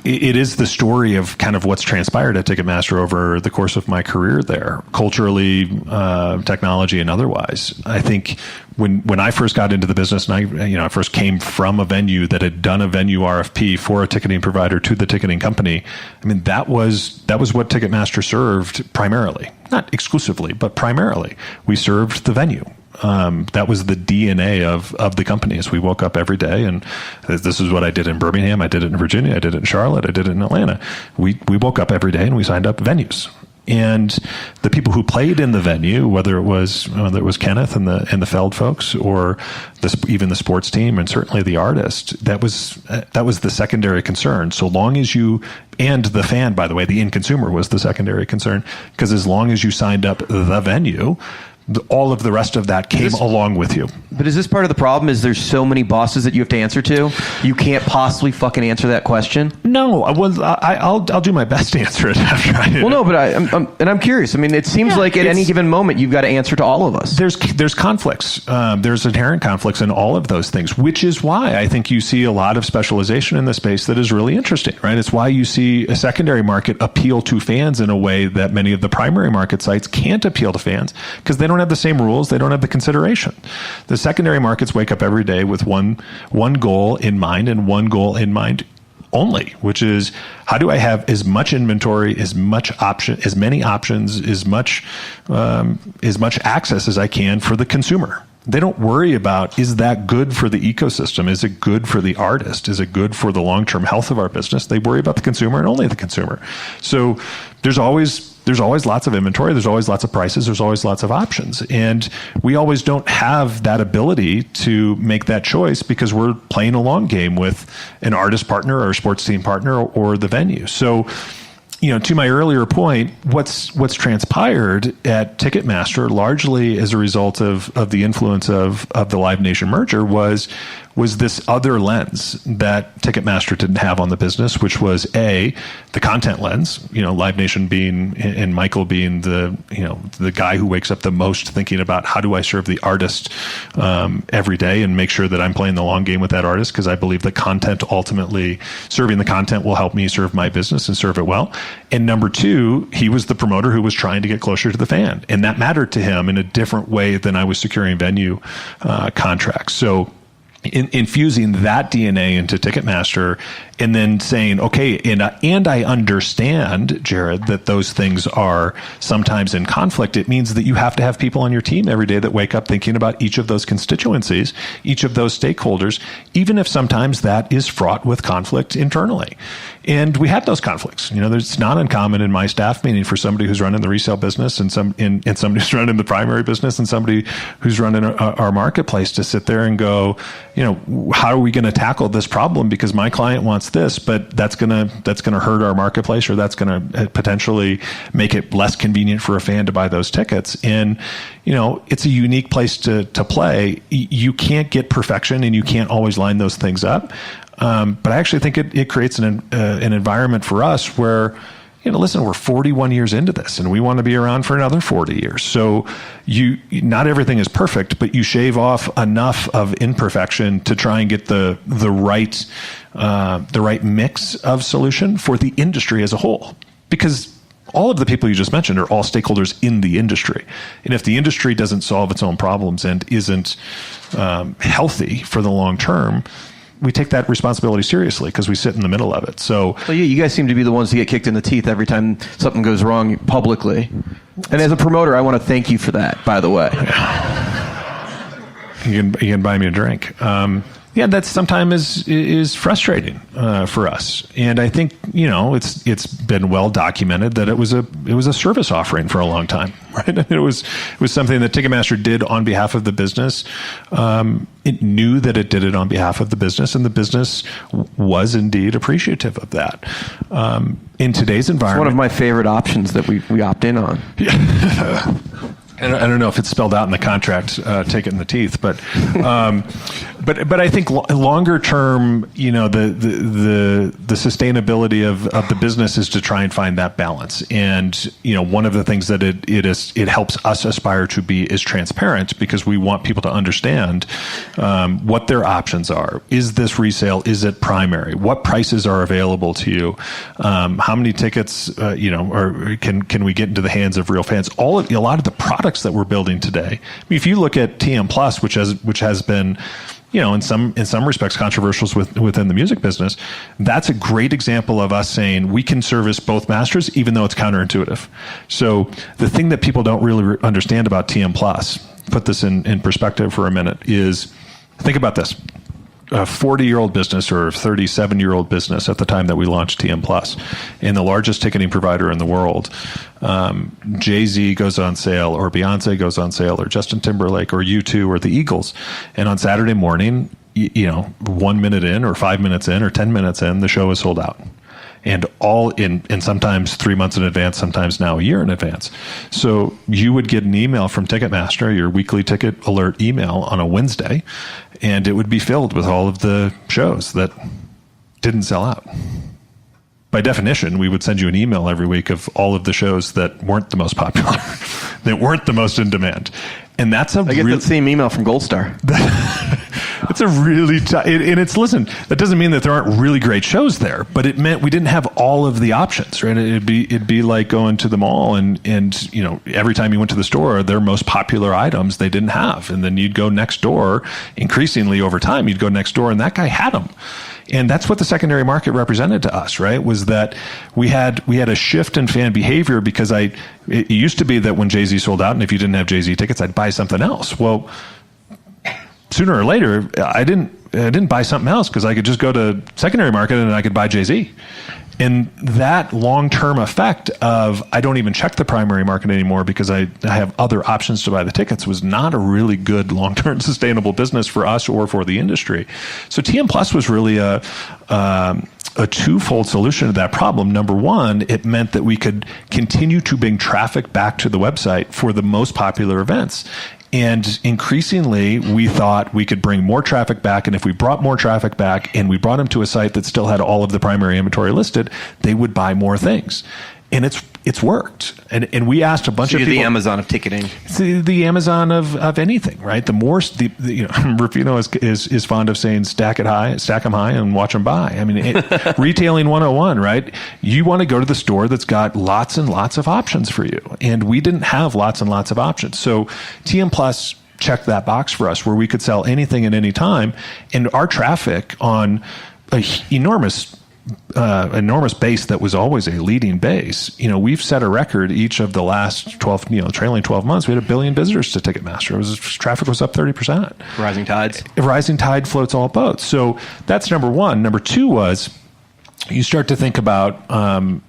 it is the story of kind of what's transpired at Ticketmaster over the course of my career there, culturally, technology, and otherwise. I think when I first got into the business, and I first came from a venue that had done a venue RFP for a ticketing provider to the ticketing company, I mean, that was what Ticketmaster served primarily. Not exclusively, but primarily. We served the venue. That was the DNA of the company. As we woke up every day, and this is what I did in Birmingham, I did it in Virginia, I did it in Charlotte, I did it in Atlanta. We woke up every day and we signed up venues. And the people who played in the venue, whether it was Kenneth and the Feld folks, or even the sports team, and certainly the artist, that was the secondary concern. So long as you, and the fan, by the way, the end consumer was the secondary concern, because as long as you signed up the venue, all of the rest of that came along with you. But is this part of the problem? Is there's so many bosses that you have to answer to? You can't possibly fucking answer that question? No, I'll do my best to answer it after I Well, no, but I'm curious. I mean, it seems like at any given moment you've got to answer to all of us. There's conflicts. There's inherent conflicts in all of those things, which is why I think you see a lot of specialization in the space that is really interesting, right? It's why you see a secondary market appeal to fans in a way that many of the primary market sites can't appeal to fans, because they don't have the same rules, they don't have the consideration. The secondary markets wake up every day with one goal in mind, and one goal in mind only, which is, how do I have as much inventory, as many options, as much access as I can for the consumer? They don't worry about, is that good for the ecosystem? Is it good for the artist? Is it good for the long-term health of our business? They worry about the consumer and only the consumer. So there's always lots of inventory. There's always lots of prices. There's always lots of options. And we always don't have that ability to make that choice, because we're playing a long game with an artist partner or a sports team partner or the venue. So, to my earlier point, what's transpired at Ticketmaster, largely as a result of the influence of the Live Nation merger, was this other lens that Ticketmaster didn't have on the business, which was the content lens. Live Nation being, and Michael being the guy who wakes up the most thinking about, how do I serve the artist every day and make sure that I'm playing the long game with that artist, because I believe that serving the content will help me serve my business and serve it well. And number two, he was the promoter who was trying to get closer to the fan, and that mattered to him in a different way than I was securing venue contracts. So infusing that DNA into Ticketmaster, and then saying, okay, and I understand, Jared, that those things are sometimes in conflict. It means that you have to have people on your team every day that wake up thinking about each of those constituencies, each of those stakeholders, even if sometimes that is fraught with conflict internally. And we have those conflicts. It's not uncommon in my staff meeting for somebody who's running the resale business and somebody who's running the primary business and somebody who's running our marketplace to sit there and go, how are we going to tackle this problem? Because my client wants this, but that's going to hurt our marketplace, or that's going to potentially make it less convenient for a fan to buy those tickets. And it's a unique place to play. You can't get perfection, and you can't always line those things up. But I actually think it creates an environment for us where, listen, we're 41 years into this, and we want to be around for another 40 years. So not everything is perfect, but you shave off enough of imperfection to try and get the right mix of solution for the industry as a whole. Because all of the people you just mentioned are all stakeholders in the industry. And if the industry doesn't solve its own problems and isn't healthy for the long term, we take that responsibility seriously, because we sit in the middle of it. So, well, you guys seem to be the ones that get kicked in the teeth every time something goes wrong publicly. And as a promoter, I want to thank you for that, by the way. You can buy me a drink. That sometimes is frustrating for us, and I think it's been well documented that it was a service offering for a long time, right? It was something that Ticketmaster did on behalf of the business. It knew that it did it on behalf of the business, and the business was indeed appreciative of that. In today's environment, it's one of my favorite options that we opt in on. I don't know if it's spelled out in the contract, take it in the teeth, but But I think longer term, you know, the sustainability of the business is to try and find that balance. And you know, one of the things that it helps us aspire to be is transparent, because we want people to understand what their options are. Is this resale? Is it primary? What prices are available to you? How many tickets, you know, or can we get into the hands of real fans? A lot of the products that we're building today. I mean, if you look at TM Plus, which has been, you know, in some respects controversial within the music business, that's a great example of us saying we can service both masters, even though it's counterintuitive. So the thing that people don't really understand about TM Plus, put this in perspective for a minute, is think about this. A 40-year-old business or 37-year-old business at the time that we launched TM Plus, and the largest ticketing provider in the world. Jay-Z goes on sale, or Beyonce goes on sale, or Justin Timberlake, or U2, or the Eagles. And on Saturday morning, you know, 1 minute in, or 5 minutes in, or 10 minutes in, the show is sold out. And all in sometimes 3 months in advance, sometimes now a year in advance. So you would get an email from Ticketmaster, your weekly ticket alert email, on a Wednesday, and it would be filled with all of the shows that didn't sell out. By definition, we would send you an email every week of all of the shows that weren't the most popular, that weren't the most in demand. And that's I get that same email from Gold Star. It's a really tough, and it's, listen, that doesn't mean that there aren't really great shows there, but it meant we didn't have all of the options, right? It'd be like going to the mall and you know, every time you went to the store, their most popular items they didn't have. And then you'd go next door, increasingly over time, you'd go next door and that guy had them. And that's what the secondary market represented to us, right? Was that we had a shift in fan behavior, because it used to be that when Jay-Z sold out, and if you didn't have Jay-Z tickets, I'd buy something else. Well, sooner or later, I didn't buy something else, because I could just go to secondary market and I could buy Jay-Z. And that long-term effect of I don't even check the primary market anymore because I have other options to buy the tickets was not a really good long-term sustainable business for us or for the industry. So TM Plus was really a twofold solution to that problem. Number one, it meant that we could continue to bring traffic back to the website for the most popular events. And increasingly, we thought we could bring more traffic back. And if we brought more traffic back and we brought them to a site that still had all of the primary inventory listed, they would buy more things. And it's worked. And we asked a bunch of people. The Amazon of ticketing. It's the Amazon of anything, right? The more, you know, Rufino is fond of saying stack them high and watch them buy. I mean, retailing 101, right? You want to go to the store that's got lots and lots of options for you. And we didn't have lots and lots of options. So TM Plus checked that box for us, where we could sell anything at any time. And our traffic on an enormous base that was always a leading base. You know, we've set a record each of the last 12, you know, trailing 12 months. We had 1 billion visitors to Ticketmaster. Traffic was up 30%. Rising tides. Rising tide floats all boats. So that's number one. Number two was, you start to think about,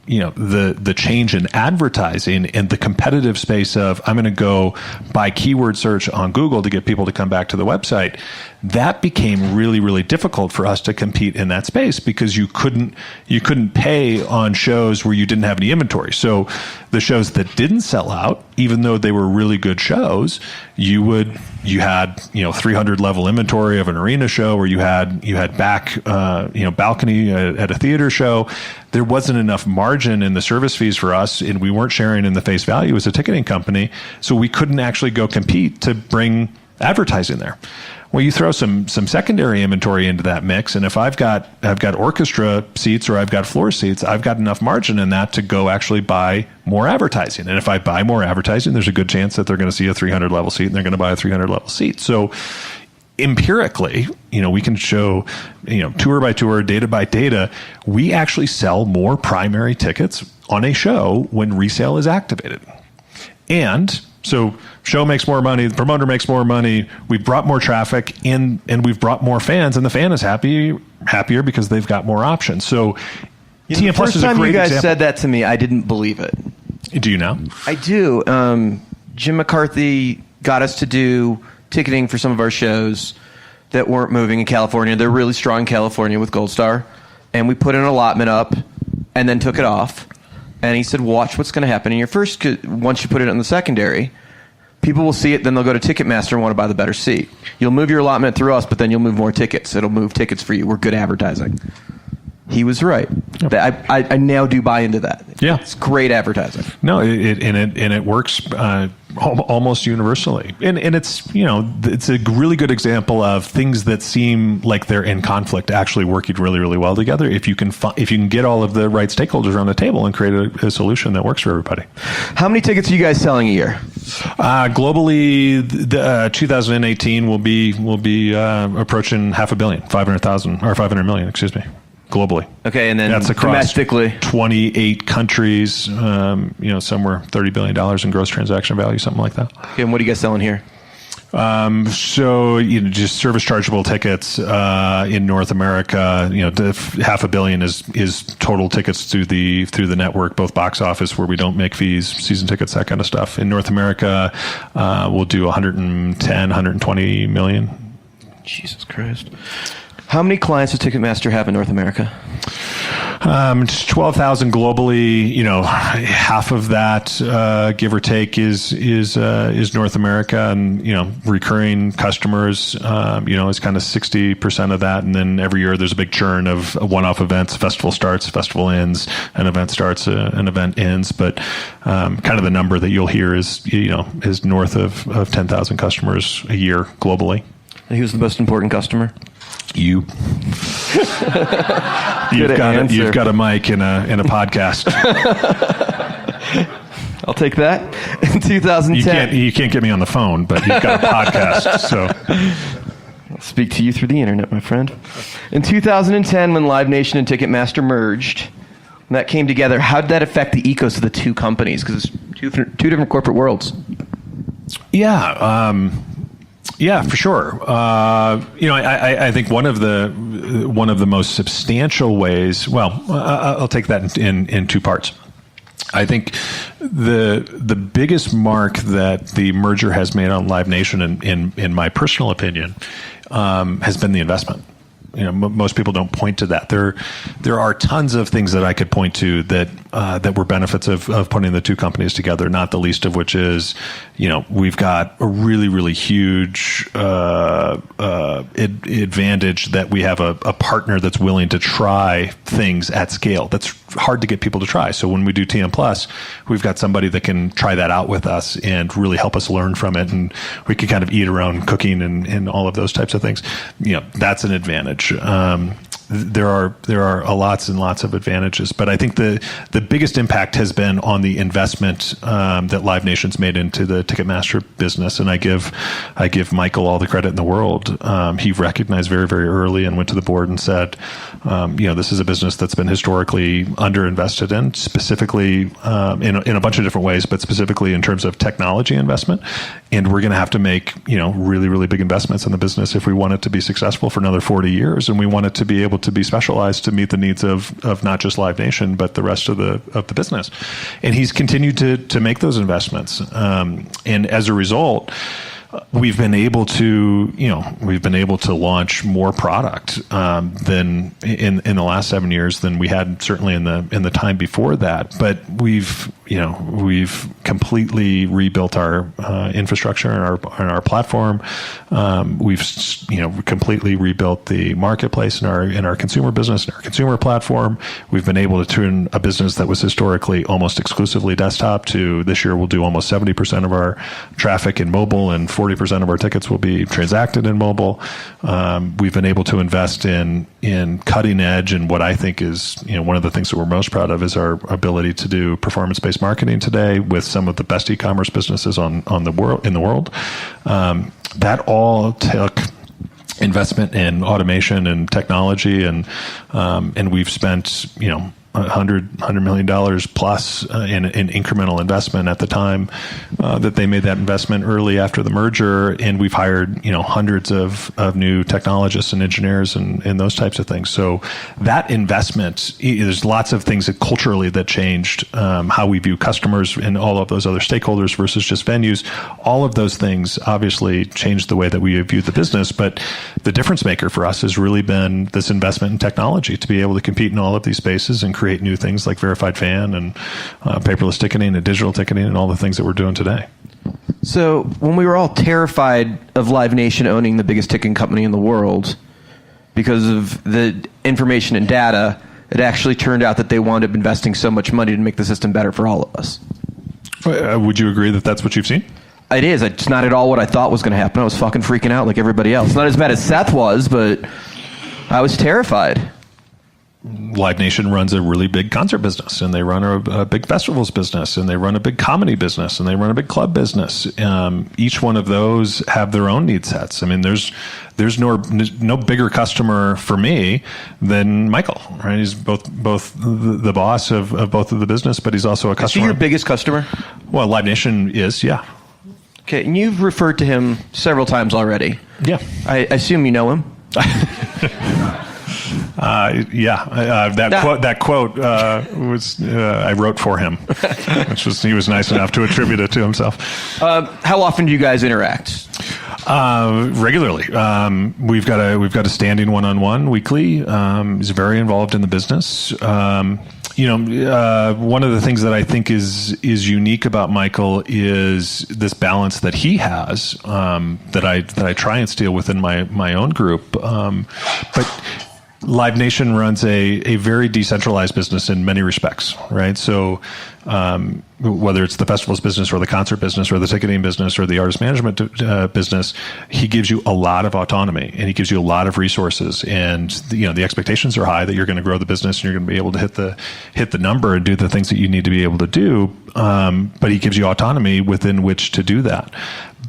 you know, the change in advertising and the competitive space of, I'm going to go by keyword search on Google to get people to come back to the website. That became really, really difficult for us to compete in that space, because you couldn't pay on shows where you didn't have any inventory. So the shows that didn't sell out, even though they were really good shows, you had, you know, 300 level inventory of an arena show, or you had back, you know, balcony at a theater show. There wasn't enough margin in the service fees for us, and we weren't sharing in the face value as a ticketing company. So we couldn't actually go compete to bring advertising there. Well, you throw some secondary inventory into that mix, and if I've got orchestra seats or I've got floor seats, I've got enough margin in that to go actually buy more advertising. And if I buy more advertising, there's a good chance that they're going to see a 300 level seat and they're going to buy a 300 level seat. So empirically, you know, we can show, you know, tour by tour, data by data, we actually sell more primary tickets on a show when resale is activated. And so show makes more money, the promoter makes more money, we've brought more traffic in, and we've brought more fans, and the fan is happier because they've got more options. So TM Plus is a great example. The first time you guys said that to me, I didn't believe it. Do you now? I do. Jim McCarthy got us to do ticketing for some of our shows that weren't moving in California. They're really strong in California with Gold Star. And we put an allotment up and then took it off. And he said, watch what's going to happen in your first, once you put it on the secondary. People will see it, then they'll go to Ticketmaster and want to buy the better seat. You'll move your allotment through us, but then you'll move more tickets. It'll move tickets for you. We're good advertising. He was right. Yep. I now do buy into that. Yeah, it's great advertising. No, it works almost universally, and it's it's a really good example of things that seem like they're in conflict actually working really, really well together. If you can get all of the right stakeholders around the table and create a solution that works for everybody. How many tickets are you guys selling a year? Globally, 2018 will be approaching 500 million. Excuse me. Globally. Okay, and then that's across domestically 28 countries, somewhere $30 billion in gross transaction value, something like that. Okay, and what are you guys selling here? So just service chargeable tickets in North America. $500 million is total tickets through the network, both box office where we don't make fees, season tickets, that kind of stuff. In North America, we'll do 120 million. Jesus Christ. How many clients does Ticketmaster have in North America? 12,000 globally. Half of that, give or take, is North America, and recurring customers. Is kind of 60% of that, and then every year there's a big churn of one-off events. Festival starts, festival ends. An event starts, an event ends. But kind of the number that you'll hear is north of 10,000 customers a year globally. And who's the most important customer? You. You've got a mic in a podcast. I'll take that. In 2010, you can't get me on the phone, but you've got a podcast. So I'll speak to you through the internet, my friend. In 2010, when Live Nation and Ticketmaster merged, when that came together, how did that affect the ethos of the two companies? Because it's two different corporate worlds. Yeah, for sure. I think one of the most substantial ways. Well, I'll take that in two parts. I think the biggest mark that the merger has made on Live Nation, in my personal opinion, has been the investment. Most people don't point to that. There are tons of things that I could point to that were benefits of putting the two companies together. Not the least of which is, we've got a really, really huge advantage that we have a partner that's willing to try things at scale. That's hard to get people to try. So when we do TM Plus, we've got somebody that can try that out with us and really help us learn from it, and we can kind of eat our own cooking and all of those types of things. That's an advantage. There are lots and lots of advantages, but I think the biggest impact has been on the investment that Live Nation's made into the Ticketmaster business, and I give Michael all the credit in the world. He recognized very, very early and went to the board and said, this is a business that's been historically underinvested in, specifically in a bunch of different ways, but specifically in terms of technology investment, and we're going to have to make really, really big investments in the business if we want it to be successful for another 40 years, and we want it to be able to be specialized to meet the needs of not just Live Nation, but the rest of the business. And he's continued to make those investments. And as a result, we've been able to launch more product than in the last 7 years than we had certainly in the time before that. But we've completely rebuilt our infrastructure and our platform. We've completely rebuilt the marketplace in our consumer business and our consumer platform. We've been able to turn a business that was historically almost exclusively desktop to this year we'll do almost 70% of our traffic in mobile, and 40% of our tickets will be transacted in mobile. We've been able to invest in cutting edge, and what I think is one of the things that we're most proud of is our ability to do performance-based marketing today with some of the best e-commerce businesses in the world. That all took investment in automation and technology, and we've spent $100 million plus in incremental investment at the time that they made that investment early after the merger, and we've hired hundreds of new technologists and engineers and those types of things. So that investment, there's lots of things that culturally that changed how we view customers and all of those other stakeholders versus just venues. All of those things obviously changed the way that we view the business, but the difference maker for us has really been this investment in technology to be able to compete in all of these spaces and create new things like verified fan and paperless ticketing and digital ticketing and all the things that we're doing today. So when we were all terrified of Live Nation owning the biggest ticketing company in the world because of the information and data, it actually turned out that they wound up investing so much money to make the system better for all of us. Would you agree that that's what you've seen? It is. It's not at all what I thought was going to happen. I was fucking freaking out like everybody else. Not as bad as Seth was, but I was terrified. Live Nation runs a really big concert business, and they run a big festivals business, and they run a big comedy business, and they run a big club business. Each one of those have their own need sets. I mean, there's no bigger customer for me than Michael, right? He's both the boss of both of the business, but he's also a customer. Is he your biggest customer? Well, Live Nation is, yeah. Okay, and you've referred to him several times already. Yeah. I assume you know him. That quote was I wrote for him, he was nice enough to attribute it to himself. How often do you guys interact? Regularly. We've got a standing one-on-one weekly. He's very involved in the business. One of the things that I think is unique about Michael is this balance that he has, that I try and steal within my own group. But Live Nation runs a very decentralized business in many respects, right? So whether it's the festivals business or the concert business or the ticketing business or the artist management business, he gives you a lot of autonomy and he gives you a lot of resources. And the expectations are high that you're going to grow the business and you're going to be able to hit the number and do the things that you need to be able to do. But he gives you autonomy within which to do that.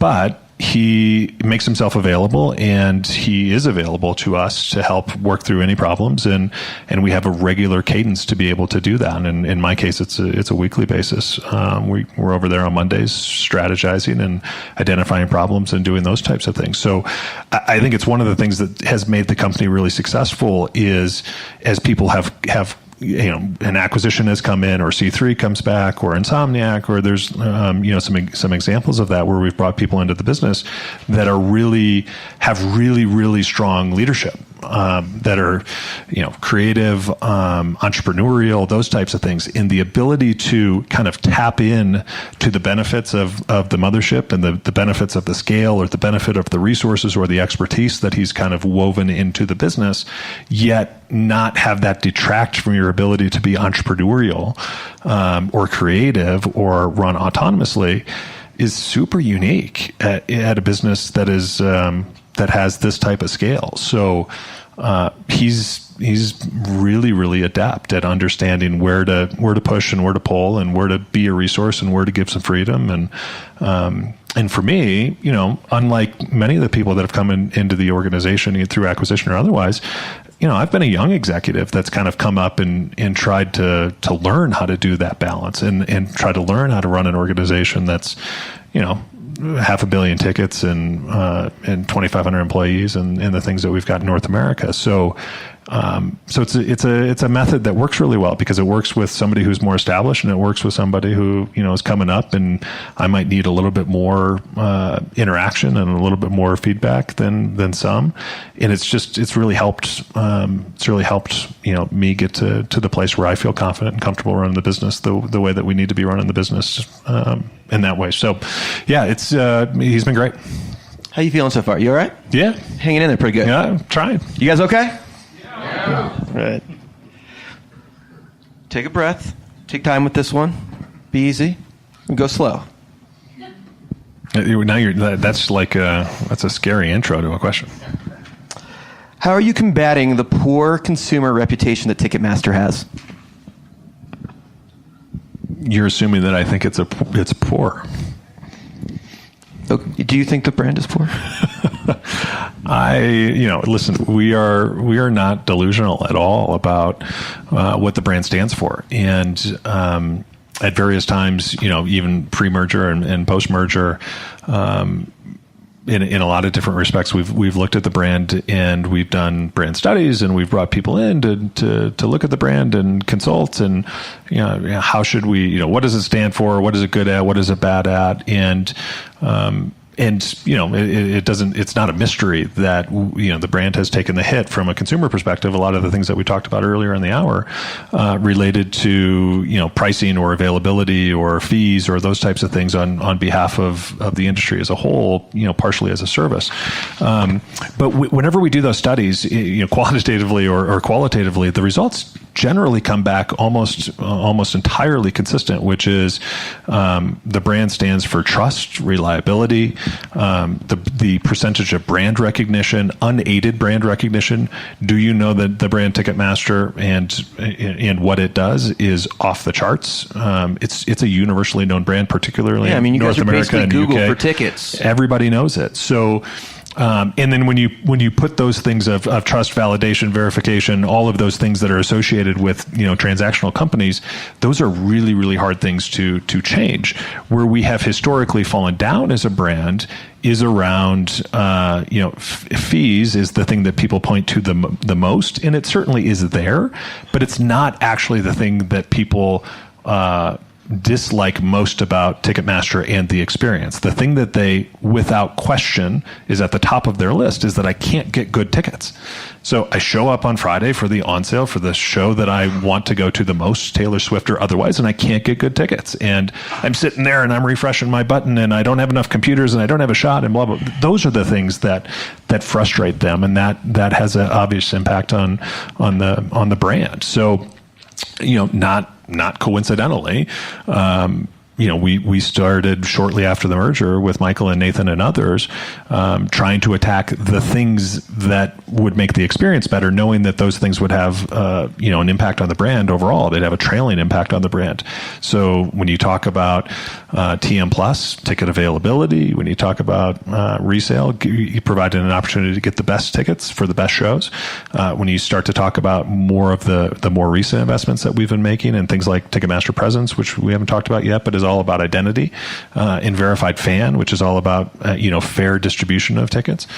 But he makes himself available, and he is available to us to help work through any problems, and we have a regular cadence to be able to do that. And in my case, it's a weekly basis. We're over there on Mondays strategizing and identifying problems and doing those types of things. So I think it's one of the things that has made the company really successful is as people have an acquisition has come in, or C3 comes back, or Insomniac, or there's some examples of that where we've brought people into the business that are have really strong leadership, that are creative, entrepreneurial, those types of things, and the ability to kind of tap in to the benefits of the mothership and the benefits of the scale, or the benefit of the resources or the expertise that he's kind of woven into the business, yet not have that detract from your ability to be entrepreneurial or creative or run autonomously, is super unique at a business that is that has this type of scale. So he's really adept at understanding where to push and where to pull and where to be a resource and where to give some freedom. And for me, unlike many of the people that have come into the organization through acquisition or otherwise, I've been a young executive that's kind of come up and tried to learn how to do that balance and try to learn how to run an organization that's, 500 million tickets and 2,500 employees and the things that we've got in North America. So it's a method that works really well because it works with somebody who's more established, and it works with somebody who is coming up, and I might need a little bit more interaction and a little bit more feedback than some, and it's really helped. It's really helped me get to the place where I feel confident and comfortable running the business the way that we need to be running the business in that way. So yeah, he's been great. How you feeling so far? You all right? Yeah, hanging in there pretty good. Yeah, I'm trying. You guys okay? Yeah. All right. Take a breath. Take time with this one. Be easy. And go slow. That's a scary intro to a question. How are you combating the poor consumer reputation that Ticketmaster has? You're assuming that I think it's poor. Do you think the brand is poor? Listen, we are not delusional at all about what the brand stands for. And at various times, even pre-merger and post-merger, in a lot of different respects, we've looked at the brand and we've done brand studies, and we've brought people in to look at the brand and consult, and how should we, what does it stand for, what is it good at, what is it bad at, and it doesn't. It's not a mystery that the brand has taken the hit from a consumer perspective. A lot of the things that we talked about earlier in the hour related to pricing or availability or fees or those types of things on behalf of the industry as a whole. Partially as a service. But whenever we do those studies, quantitatively or qualitatively, the results generally come back almost entirely consistent, which is the brand stands for trust, reliability, the percentage of brand recognition, unaided brand recognition. Do you know that the brand Ticketmaster and what it does is off the charts? It's a universally known brand, particularly in you North guys are America and basically Google UK. for tickets. Everybody knows it. So. And then when you put those things of trust, validation, verification, all of those things that are associated with transactional companies, those are really, really hard things to change. Where we have historically fallen down as a brand is around fees is the thing that people point to the most, and it certainly is there, but it's not actually the thing that people dislike most about Ticketmaster and the experience. The thing that they, without question, is at the top of their list is that I can't get good tickets. So I show up on Friday for the on sale for the show that I want to go to the most, Taylor Swift or otherwise, and I can't get good tickets. And I'm sitting there and I'm refreshing my button and I don't have enough computers and I don't have a shot and blah, blah. Those are the things that frustrate them, and that has an obvious impact on the brand. So, not coincidentally, we started shortly after the merger with Michael and Nathan and others, trying to attack the things that would make the experience better, knowing that those things would have, an impact on the brand overall. They'd have a trailing impact on the brand. So when you talk about TM Plus, ticket availability, when you talk about resale, you provided an opportunity to get the best tickets for the best shows. When you start to talk about more of the more recent investments that we've been making and things like Ticketmaster Presence, which we haven't talked about yet, but is all about identity, and Verified Fan, which is all about fair distribution of tickets.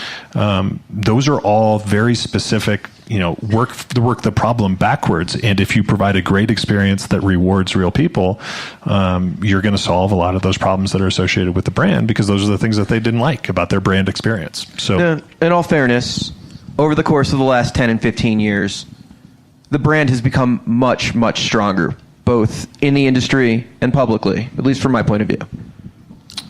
Those are all very specific. Work the problem backwards, and if you provide a great experience that rewards real people, you're going to solve a lot of those problems that are associated with the brand, because those are the things that they didn't like about their brand experience. So, in all fairness, over the course of the last 10 and 15 years, the brand has become much, much stronger, both in the industry and publicly, at least from my point of view.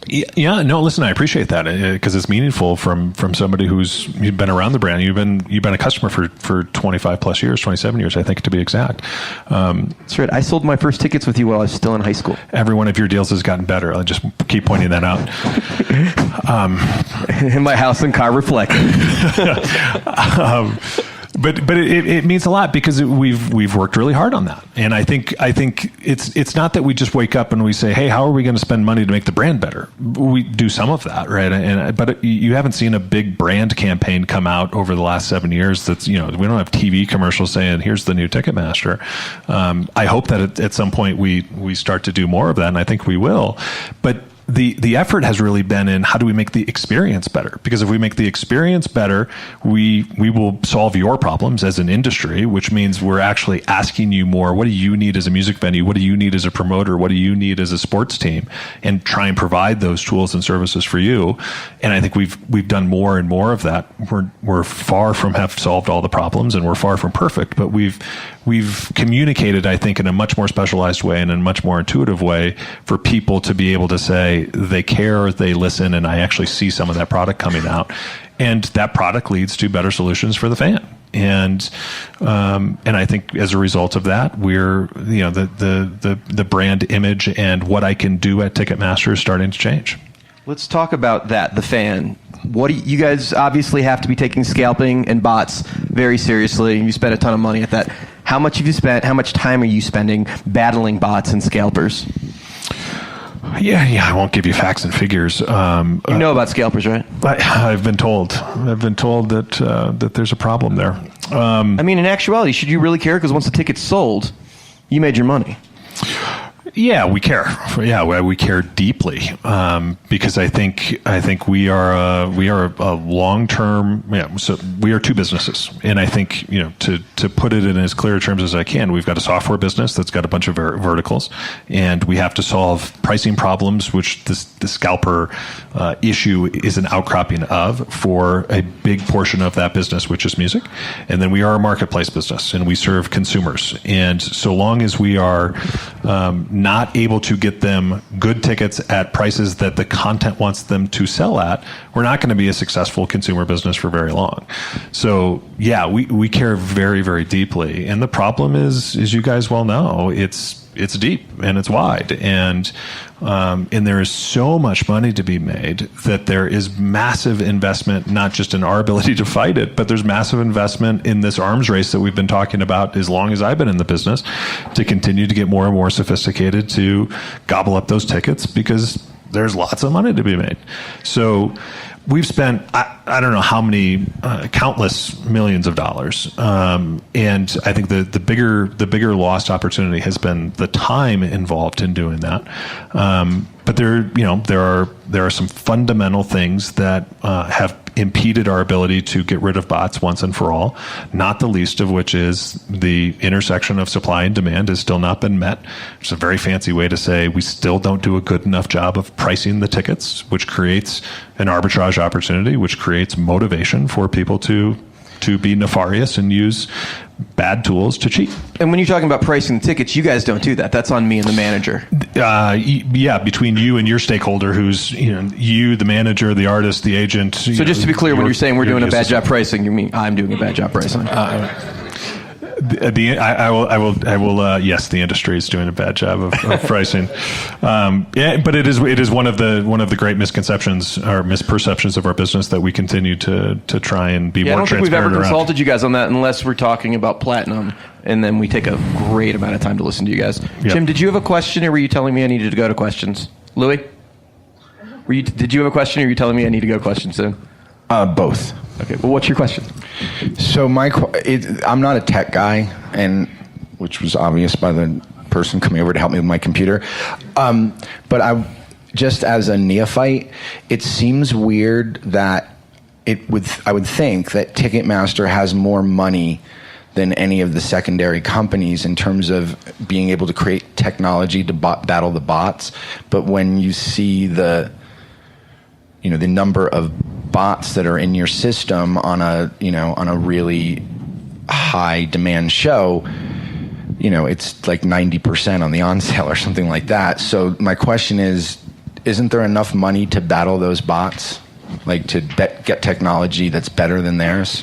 Yeah, no, listen, I appreciate that because it's meaningful from somebody who's been around the brand. You've been a customer for 25 plus years, 27 years, I think, to be exact. That's right. I sold my first tickets with you while I was still in high school. Every one of your deals has gotten better. I'll just keep pointing that out. In my house and car reflect. But it means a lot because we've worked really hard on that, and I think it's not that we just wake up and we say, hey, how are we going to spend money to make the brand better? We do some of that, right? But you haven't seen a big brand campaign come out over the last 7 years. That's we don't have TV commercials saying here's the new Ticketmaster. I hope that at some point we start to do more of that, and I think we will. But the effort has really been in how do we make the experience better? Because if we make the experience better, we will solve your problems as an industry, which means we're actually asking you more. What do you need as a music venue? What do you need as a promoter? What do you need as a sports team? And try and provide those tools and services for you. And I think we've done more and more of that. We're far from have solved all the problems, and we're far from perfect, but we've communicated, I think, in a much more specialized way and in a much more intuitive way for people to be able to say they care, they listen, and I actually see some of that product coming out. And that product leads to better solutions for the fan. And I think as a result of that, we're the brand image and what I can do at Ticketmaster is starting to change. Let's talk about that, the fan. You guys obviously have to be taking scalping and bots very seriously. You spend a ton of money at that. How much have you spent? How much time are you spending battling bots and scalpers? Yeah, I won't give you facts and figures. You know about scalpers, right? I've been told that there's a problem there. In actuality, should you really care? Because once the ticket's sold, you made your money. Yeah, we care. Yeah, we care deeply because I think we are a long term. Yeah, so we are two businesses, and I think to put it in as clear terms as I can, we've got a software business that's got a bunch of verticals, and we have to solve pricing problems, which the scalper issue is an outcropping of for a big portion of that business, which is music, and then we are a marketplace business, and we serve consumers, and so long as we are not able to get them good tickets at prices that the content wants them to sell at, we're not going to be a successful consumer business for very long. So yeah, we care very, very deeply. And the problem is, as you guys well know, it's deep and it's wide, and there is so much money to be made that there is massive investment, not just in our ability to fight it, but there's massive investment in this arms race that we've been talking about as long as I've been in the business, to continue to get more and more sophisticated to gobble up those tickets, because there's lots of money to be made. So we've spent, I don't know how many, countless millions of dollars. And I think the bigger lost opportunity has been the time involved in doing that. But there are some fundamental things that have impeded our ability to get rid of bots once and for all, not the least of which is the intersection of supply and demand has still not been met. It's a very fancy way to say we still don't do a good enough job of pricing the tickets, which creates an arbitrage opportunity, which creates motivation for people to be nefarious and use bad tools to cheat. And when you're talking about pricing the tickets, you guys don't do that. That's on me and the manager. Yeah, between you and your stakeholder, who's you, the manager, the artist, the agent. So just to be clear, when you're saying we're doing a bad job pricing, you mean I'm doing a bad job pricing? Yes, the industry is doing a bad job of pricing. But it is one of the great misconceptions or misperceptions of our business that we continue to try and be more transparent. I don't think we've ever around. consulted you guys on that unless we're talking about platinum, and then we take a great amount of time to listen to you guys. Yep. Jim, did you have a question, or were you telling me I needed to go to questions? Louis, did you have a question, or were you telling me I need to go to questions soon? Both. Okay. Well, what's your question? So I'm not a tech guy, and which was obvious by the person coming over to help me with my computer. But I, just as a neophyte, it seems weird that I would think that Ticketmaster has more money than any of the secondary companies in terms of being able to create technology to battle the bots. But when you see the number of bots that are in your system on a really high demand show, it's like 90% on the on sale or something like that. So my question is, isn't there enough money to battle those bots, like to get technology that's better than theirs?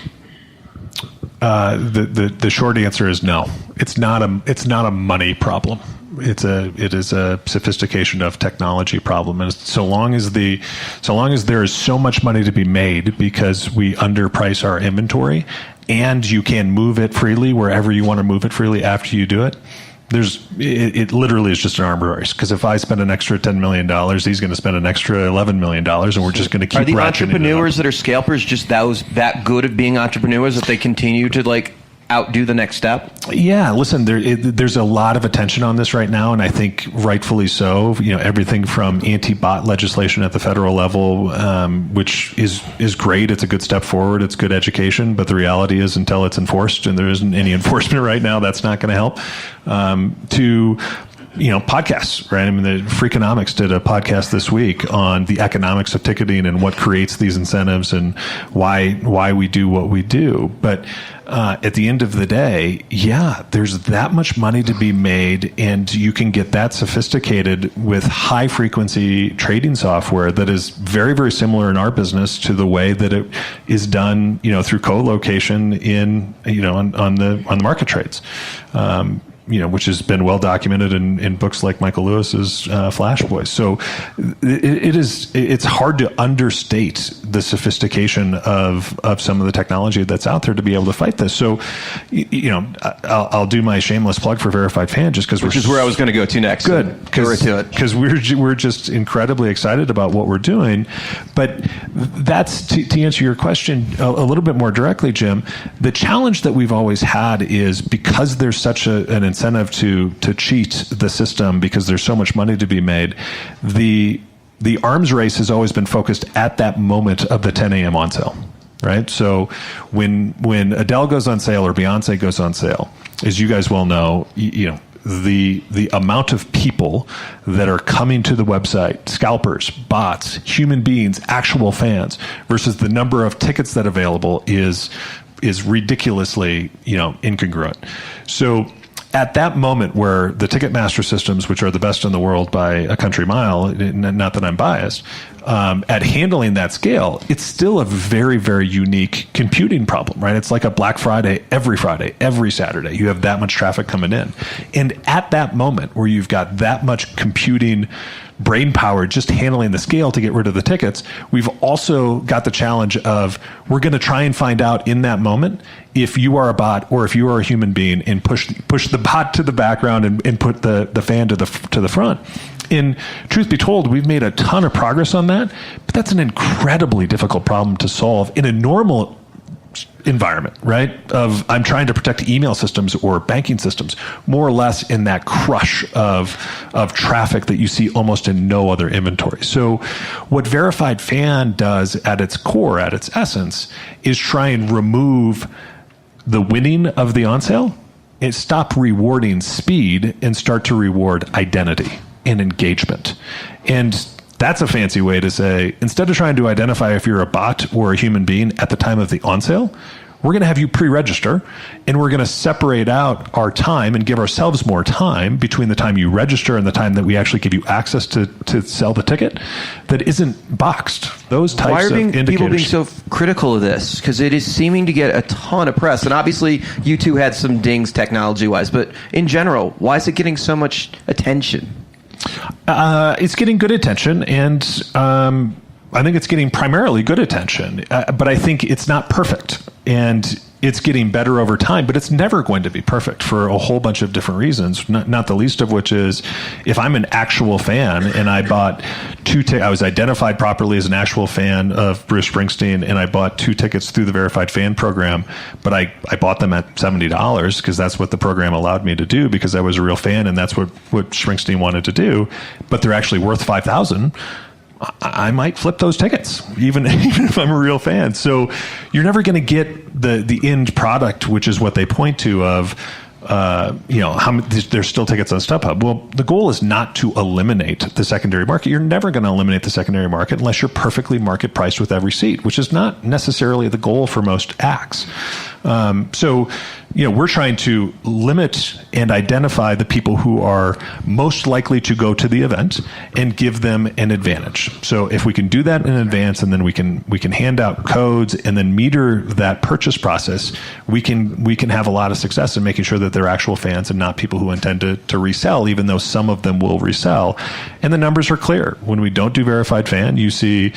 The short answer is no. It's not a money problem. It is a sophistication of technology problem, and so long as there is so much money to be made because we underprice our inventory, and you can move it freely wherever you want to move it freely after you do it, it literally is just an arms race. Because if I spend an extra $10 million, he's going to spend an extra $11 million, and we're just going to keep. Are the ratcheting entrepreneurs that are scalpers just that good at being entrepreneurs that they continue to outdo the next step? Yeah, listen, there's a lot of attention on this right now, and I think rightfully so. Everything from anti-bot legislation at the federal level, which is great. It's a good step forward. It's good education, but the reality is, until it's enforced, and there isn't any enforcement right now, that's not going to help. To podcasts, right? I mean, the Freakonomics did a podcast this week on the economics of ticketing and what creates these incentives and why we do what we do. But at the end of the day, yeah, there's that much money to be made, and you can get that sophisticated with high frequency trading software that is very, very similar in our business to the way that it is done, through co-location on the market trades. Which has been well documented in books like Michael Lewis's Flash Boys. So it's hard to understate the sophistication of some of the technology that's out there to be able to fight this. So, I'll do my shameless plug for Verified Fan just because which is where I was going to go to next. Good, because we're just incredibly excited about what we're doing. But that's to answer your question a little bit more directly, Jim. The challenge that we've always had is because there's such an incentive to cheat the system because there's so much money to be made. The arms race has always been focused at that moment of the 10 a.m. on sale, right? So when Adele goes on sale or Beyonce goes on sale, as you guys well know, the amount of people that are coming to the website, scalpers, bots, human beings, actual fans, versus the number of tickets that are available is ridiculously, incongruent. So at that moment where the Ticketmaster systems, which are the best in the world by a country mile, not that I'm biased, at handling that scale, it's still a very, very unique computing problem, right? It's like a Black Friday, every Saturday. You have that much traffic coming in. And at that moment where you've got that much computing brain power just handling the scale to get rid of the tickets, we've also got the challenge of we're going to try and find out in that moment if you are a bot or if you are a human being and push the bot to the background and put the fan to the front. And truth be told, we've made a ton of progress on that, but that's an incredibly difficult problem to solve in a normal environment, right? I'm trying to protect email systems or banking systems, more or less in that crush of traffic that you see almost in no other inventory. So what Verified Fan does at its core, at its essence, is try and remove the winning of the on sale and stop rewarding speed and start to reward identity and engagement. And that's a fancy way to say, instead of trying to identify if you're a bot or a human being at the time of the on sale, we're going to have you pre-register, and we're going to separate out our time and give ourselves more time between the time you register and the time that we actually give you access to sell the ticket that isn't boxed. Those types of indicators. Why are people being so critical of this? Because it is seeming to get a ton of press. And obviously, you two had some dings technology-wise. But in general, why is it getting so much attention? It's getting good attention, and I think it's getting primarily good attention, but I think it's not perfect, and it's getting better over time, but it's never going to be perfect for a whole bunch of different reasons, not the least of which is if I'm an actual fan and I bought I was identified properly as an actual fan of Bruce Springsteen, and I bought 2 tickets through the Verified Fan program, but I bought them at $70 because that's what the program allowed me to do because I was a real fan and that's what Springsteen wanted to do, but they're actually worth $5,000. I might flip those tickets, even if I'm a real fan. So you're never going to get the end product, which is what they point to of, how there's still tickets on StubHub. Well, the goal is not to eliminate the secondary market. You're never going to eliminate the secondary market unless you're perfectly market priced with every seat, which is not necessarily the goal for most acts. So we're trying to limit and identify the people who are most likely to go to the event and give them an advantage. So if we can do that in advance, and then we can hand out codes and then meter that purchase process, we can have a lot of success in making sure that they're actual fans and not people who intend to resell, even though some of them will resell. And the numbers are clear. When we don't do Verified Fan, you see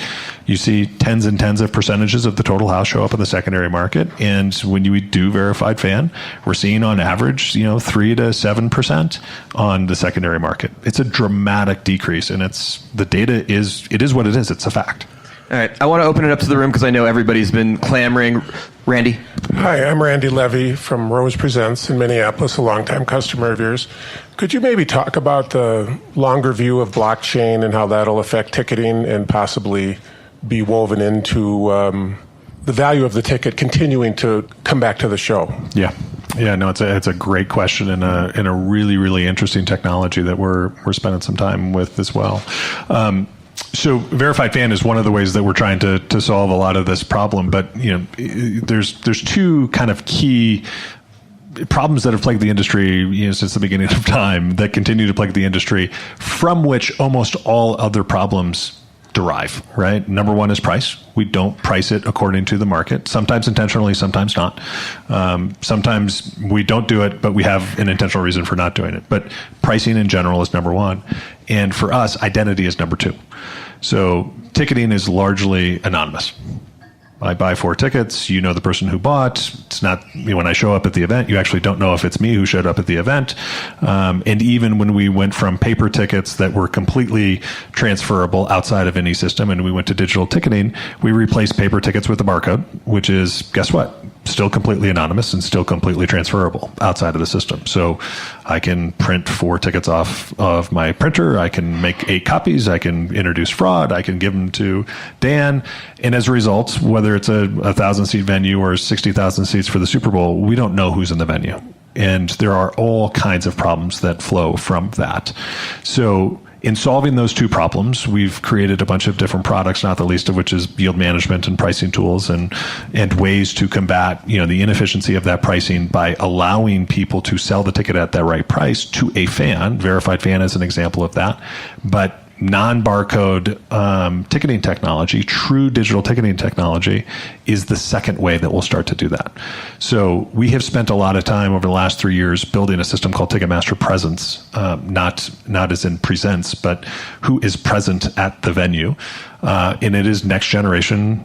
tens and tens of percentages of the total house show up in the secondary market. And when we do Verified Fan, we're seeing on average, 3 to 7% on the secondary market. It's a dramatic decrease, and the data is what it is. It's a fact. All right, I want to open it up to the room because I know everybody's been clamoring. Randy? Hi, I'm Randy Levy from Rose Presents in Minneapolis, a longtime customer of yours. Could you maybe talk about the longer view of blockchain and how that'll affect ticketing and possibly be woven into the value of the ticket continuing to come back to the show? Yeah, no, it's a great question and a really, really interesting technology that we're spending some time with as well. So Verified Fan is one of the ways that we're trying to solve a lot of this problem, but there's 2 kind of key problems that have plagued the industry since the beginning of time that continue to plague the industry, from which almost all other problems derive, right? Number 1 is price. We don't price it according to the market, sometimes intentionally, sometimes not. Sometimes we don't do it, but we have an intentional reason for not doing it. But pricing in general is number 1. And for us, identity is number 2. So ticketing is largely anonymous. I buy 4 tickets. You know the person who bought. It's not when I show up at the event, you actually don't know if it's me who showed up at the event. And even when we went from paper tickets that were completely transferable outside of any system and we went to digital ticketing, we replaced paper tickets with a barcode, which is, guess what? still completely anonymous and still completely transferable outside of the system. So I can print 4 tickets off of my printer. I can make 8 copies. I can introduce fraud. I can give them to Dan. And as a result, whether it's a 1,000-seat venue or 60,000 seats for the Super Bowl, we don't know who's in the venue. And there are all kinds of problems that flow from that. So in solving those 2 problems, we've created a bunch of different products, not the least of which is yield management and pricing tools and ways to combat, the inefficiency of that pricing by allowing people to sell the ticket at that right price to a fan. Verified Fan is an example of that. But non-barcode ticketing technology, true digital ticketing technology, is the second way that we'll start to do that. So we have spent a lot of time over the last 3 years building a system called Ticketmaster Presence, not as in presents, but who is present at the venue. And it is next generation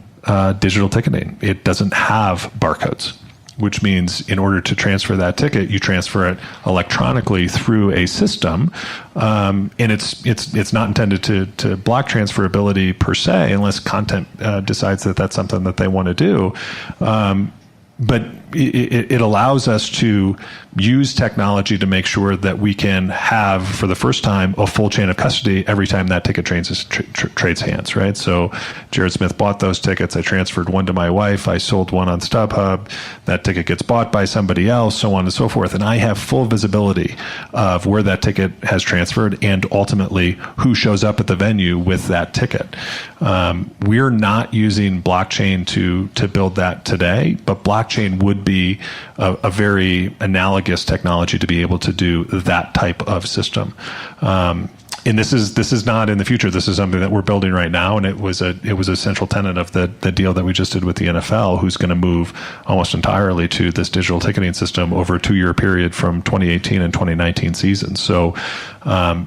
digital ticketing. It doesn't have barcodes, which means in order to transfer that ticket, you transfer it electronically through a system, and it's not intended to block transferability per se, unless content decides that that's something that they want to do. But it allows us to use technology to make sure that we can have, for the first time, a full chain of custody every time that ticket trades hands, right? So Jared Smith bought those tickets. I transferred one to my wife. I sold one on StubHub. That ticket gets bought by somebody else, so on and so forth. And I have full visibility of where that ticket has transferred and ultimately who shows up at the venue with that ticket. We're not using blockchain to build that today, but blockchain would be a very analogous technology to be able to do that type of system. And this is not in the future. This is something that we're building right now, and it was a central tenet of the deal that we just did with the NFL, who's going to move almost entirely to this digital ticketing system over a 2-year period from 2018 and 2019 seasons. So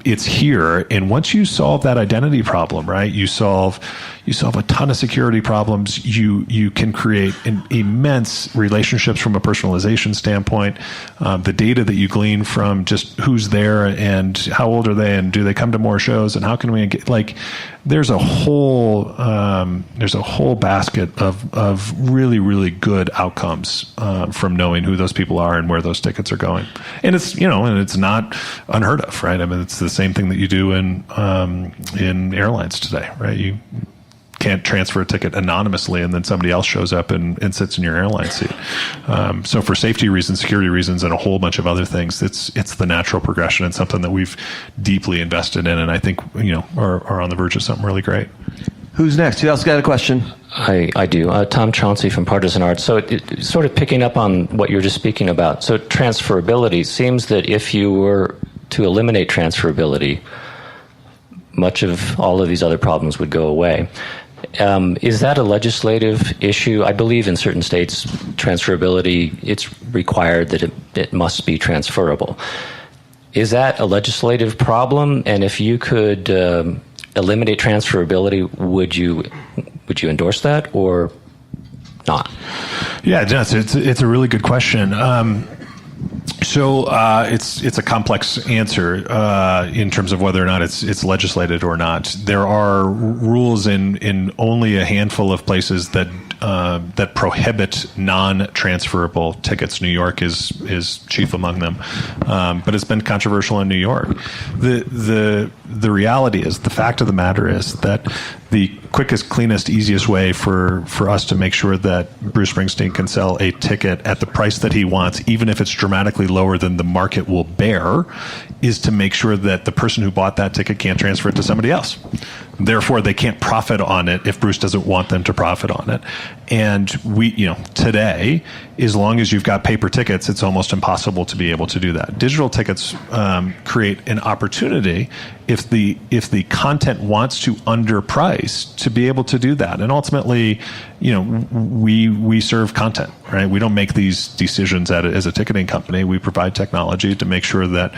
it's here, and once you solve that identity problem, right, you solve a ton of security problems. You can create immense relationships from a personalization standpoint. The data that you glean from just who's there and how old are they and do they come to more shows and how can we get, there's a whole basket of really, really good outcomes from knowing who those people are and where those tickets are going. And it's not unheard of, right? I mean, it's the same thing that you do in airlines today, right? You can't transfer a ticket anonymously and then somebody else shows up and sits in your airline seat. So for safety reasons, security reasons, and a whole bunch of other things, it's the natural progression and something that we've deeply invested in, and I think are on the verge of something really great. Who's next? Who else got a question? I do. Tom Chauncey from Partisan Art. So sort of picking up on what you were just speaking about. So transferability seems that if you were to eliminate transferability, much of all of these other problems would go away. Is that a legislative issue? I believe in certain states, transferability, it's required that it must be transferable. Is that a legislative problem? And if you could eliminate transferability, would you endorse that or not? Yeah, it's a really good question. So it's a complex answer in terms of whether or not it's legislated or not. There are rules in only a handful of places that prohibit non-transferable tickets. New York is chief among them, but it's been controversial in New York. The reality is, the fact of the matter is that the quickest, cleanest, easiest way for us to make sure that Bruce Springsteen can sell a ticket at the price that he wants, even if it's dramatically lower than the market will bear, is to make sure that the person who bought that ticket can't transfer it to somebody else. Therefore, they can't profit on it if Bruce doesn't want them to profit on it. And today, as long as you've got paper tickets, it's almost impossible to be able to do that. Digital tickets create an opportunity if the content wants to underprice to be able to do that. And ultimately, we serve content, right? We don't make these decisions as a ticketing company. We provide technology to make sure that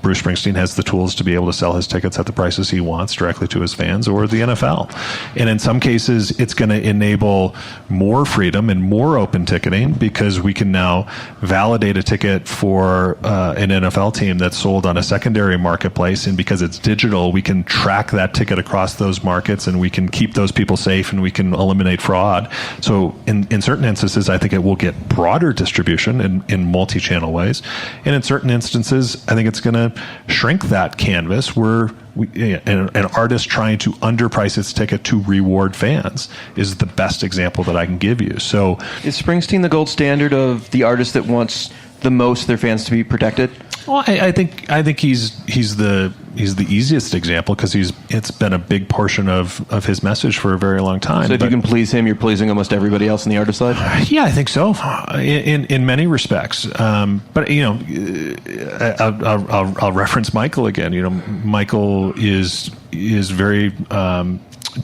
Bruce Springsteen has the tools to be able to sell his tickets at the prices he wants directly to his fans, or the NFL. And in some cases, it's going to enable more freedom and more open ticketing, because we can now validate a ticket for an NFL team that's sold on a secondary marketplace, and because it's digital, we can track that ticket across those markets, and we can keep those people safe, and we can eliminate fraud. broad. So in certain instances, I think it will get broader distribution in multi-channel ways. And in certain instances, I think it's going to shrink that canvas where an artist trying to underprice its ticket to reward fans is the best example that I can give you. So is Springsteen the gold standard of the artist that wants the most their fans to be protected? Well, I think he's the easiest example because it's been a big portion of his message for a very long time. So if you can please him, you're pleasing almost everybody else on the artist side? Yeah, I think so. In many respects. But I'll reference Michael again. Michael is very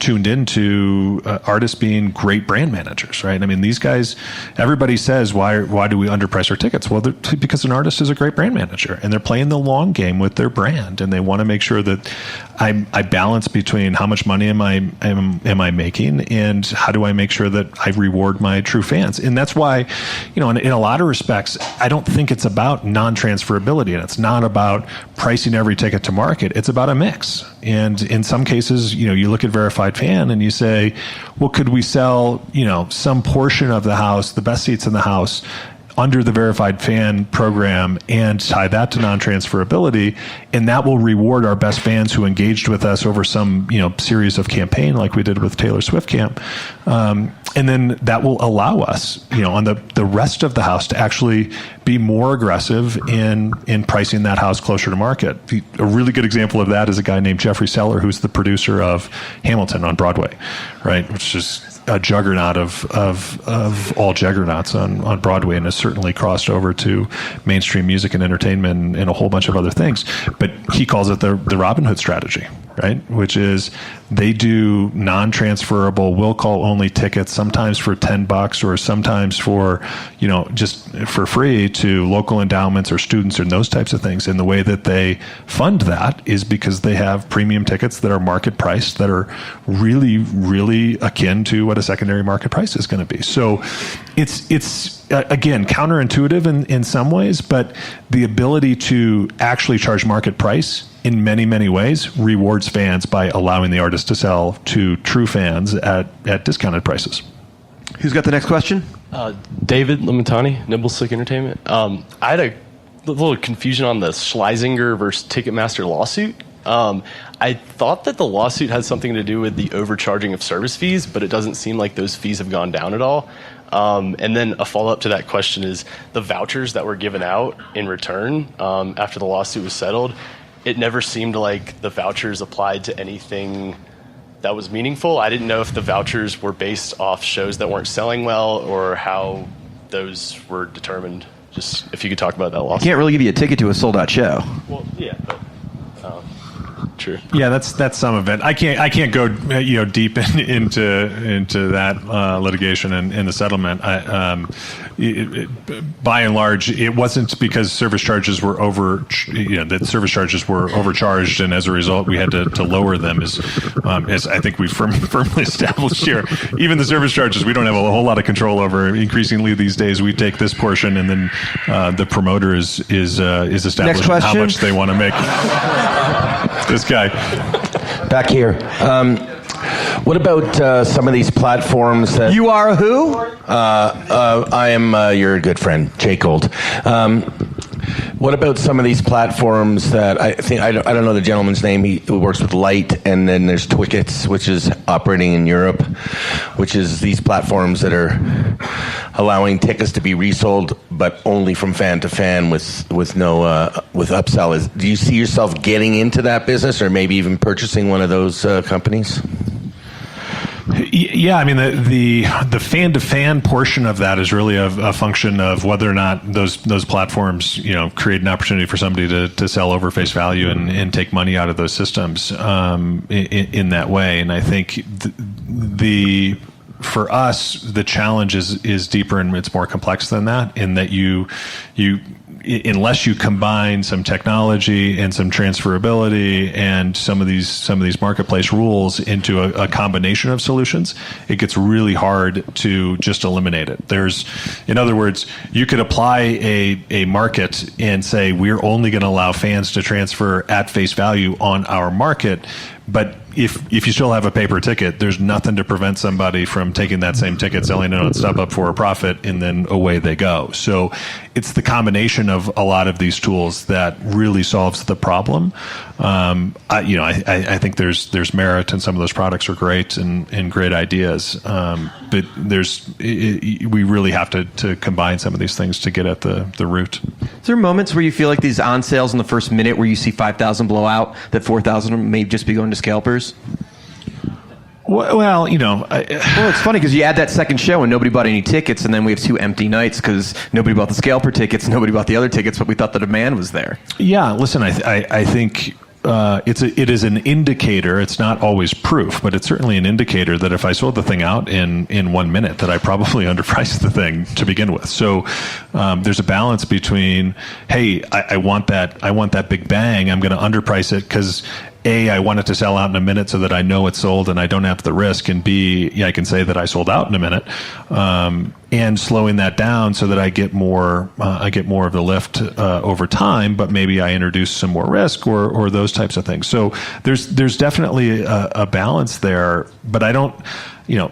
tuned into artists being great brand managers, right? I mean, these guys, everybody says, why do we underprice our tickets? Well, because an artist is a great brand manager, and they're playing the long game with their brand, and they want to make sure that I balance between how much money am I making, and how do I make sure that I reward my true fans. And that's why, in a lot of respects, I don't think it's about non-transferability, and it's not about pricing every ticket to market. It's about a mix. And in some cases, you look at Verified Fan and you say, well, could we sell, some portion of the house, the best seats in the house, under the Verified Fan program and tie that to non-transferability, and that will reward our best fans who engaged with us over some series of campaign like we did with Taylor Swift Camp. And then that will allow us, on the rest of the house to actually be more aggressive in pricing that house closer to market. A really good example of that is a guy named Jeffrey Seller, who's the producer of Hamilton on Broadway, right? Which is a juggernaut of all juggernauts on Broadway, and has certainly crossed over to mainstream music and entertainment and a whole bunch of other things. But he calls it the Robin Hood strategy, right? Which is they do non-transferable, will call only tickets, sometimes for $10 or sometimes for, just for free to local endowments or students and those types of things. And the way that they fund that is because they have premium tickets that are market priced, that are really, really akin to what a secondary market price is going to be. So it's again, counterintuitive in some ways, but the ability to actually charge market price in many, many ways rewards fans by allowing the artist to sell to true fans at discounted prices. Who's got the next question? David Limitani, Nibblestick Entertainment. I had a little confusion on the Schlesinger versus Ticketmaster lawsuit. I thought that the lawsuit had something to do with the overcharging of service fees, but it doesn't seem like those fees have gone down at all. And then a follow-up to that question is the vouchers that were given out in return after the lawsuit was settled. It never seemed like the vouchers applied to anything that was meaningful. I didn't know if the vouchers were based off shows that weren't selling well or how those were determined. Just if you could talk about that lawsuit. Can't really give you a ticket to a sold-out show. Well, yeah, but true. Yeah, that's some of it. I can't go deep into that litigation and the settlement. By and large, it wasn't because service charges were that service charges were overcharged, and as a result, we had to lower them. As I think we firmly established here, even the service charges we don't have a whole lot of control over. Increasingly these days, we take this portion, and then the promoter is establishing how much they want to make. This guy back here. What about some of these platforms that you are who? I am your good friend, Jay Gold. What about some of these platforms that I don't know the gentleman's name. He works with Light, and then there's Twickets, which is operating in Europe, which is these platforms that are allowing tickets to be resold, but only from fan to fan with no with upsell. Do you see yourself getting into that business, or maybe even purchasing one of those companies? Yeah, I mean the fan to fan portion of that is really a function of whether or not those platforms create an opportunity for somebody to sell over face value and take money out of those systems in that way. And I think for us the challenge is deeper and it's more complex than that. In that you unless you combine some technology and some transferability and some of these marketplace rules into a combination of solutions, it gets really hard to just eliminate it. In other words, you could apply a market and say we're only going to allow fans to transfer at face value on our market, But if you still have a paper ticket, there's nothing to prevent somebody from taking that same ticket, selling it on StubHub for a profit, and then away they go. So it's the combination of a lot of these tools that really solves the problem. I think there's merit, and some of those products are great and great ideas. But we really have to combine some of these things to get at the root. Is there moments where you feel like these on sales in the first minute where you see 5,000 blow out, that 4,000 may just be going to scalpers? Well, it's funny because you add that second show and nobody bought any tickets, and then we have 2 empty nights because nobody bought the scalper tickets, nobody bought the other tickets, but we thought the demand was there. Yeah, listen, I think it is an indicator. It's not always proof, but it's certainly an indicator that if I sold the thing out in 1 minute, that I probably underpriced the thing to begin with. So there's a balance between, hey, I want that big bang. I'm going to underprice it because A, I want it to sell out in a minute so that I know it's sold and I don't have the risk, and B, I can say that I sold out in a minute, and slowing that down so that I get more of the lift over time, but maybe I introduce some more risk or those types of things. So there's definitely a balance there, but I don't.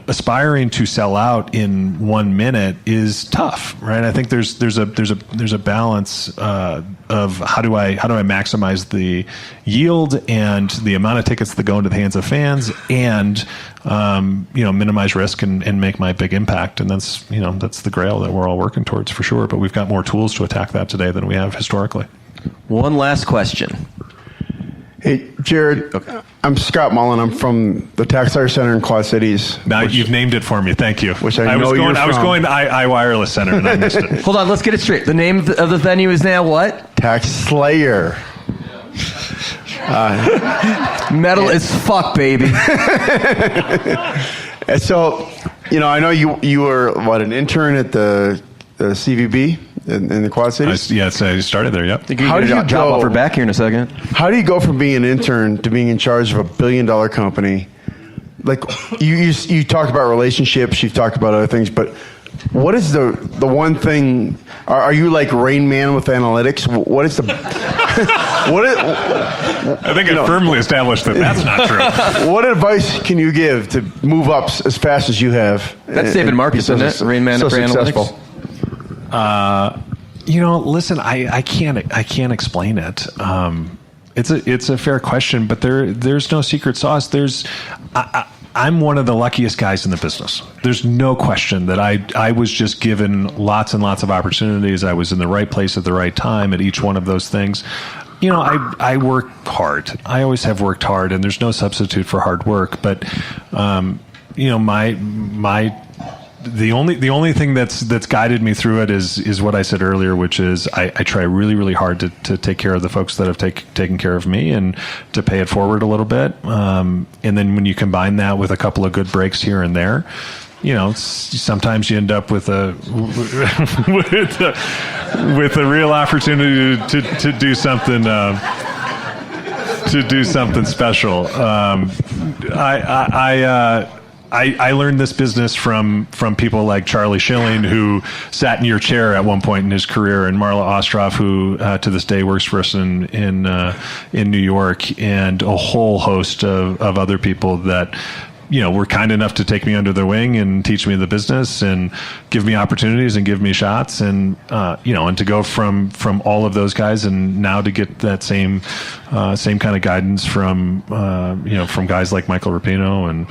Aspiring to sell out in 1 minute is tough, right? I think there's a balance of how do I maximize the yield and the amount of tickets that go into the hands of fans, and minimize risk and make my big impact. And that's the grail that we're all working towards for sure. But we've got more tools to attack that today than we have historically. One last question. Hey, Jared, I'm Scott Mullen. I'm from the Tax Hire Center in Quad Cities. Now you've named it for me. Thank you. Which I was going to iWireless Center and I missed it. Hold on, let's get it straight. The name of the venue is now what? Tax Slayer. Metal as fuck, baby. And so, I know you were, an intern at the CVB? In the Quad Cities? I started there, yep. How do you job offer back here in a second? How do you go from being an intern to being in charge of a $1 billion company? Like, you talked about relationships, you've talked about other things, but what is the one thing? Are you like Rain Man with analytics? What is the? I think I firmly established that that's not true. What advice can you give to move up as fast as you have? That's David Marcus, isn't it? Rain Man so for successful. Analytics. Listen, I can't explain it. It's a fair question, but there's no secret sauce. I'm one of the luckiest guys in the business. There's no question that I was just given lots and lots of opportunities. I was in the right place at the right time at each one of those things. I work hard. I always have worked hard, and there's no substitute for hard work. But the only thing that's guided me through it is what I said earlier, which is I try really, really hard to take care of the folks that have taken care of me and to pay it forward a little bit. And then when you combine that with a couple of good breaks here and there, sometimes you end up with a real opportunity to do something. To do something special. I learned this business from people like Charlie Schilling, who sat in your chair at one point in his career, and Marla Ostroff, who to this day works for us in New York, and a whole host of other people that were kind enough to take me under their wing and teach me the business and give me opportunities and give me shots, and and to go from all of those guys, and now to get that same kind of guidance from guys like Michael Rapino, and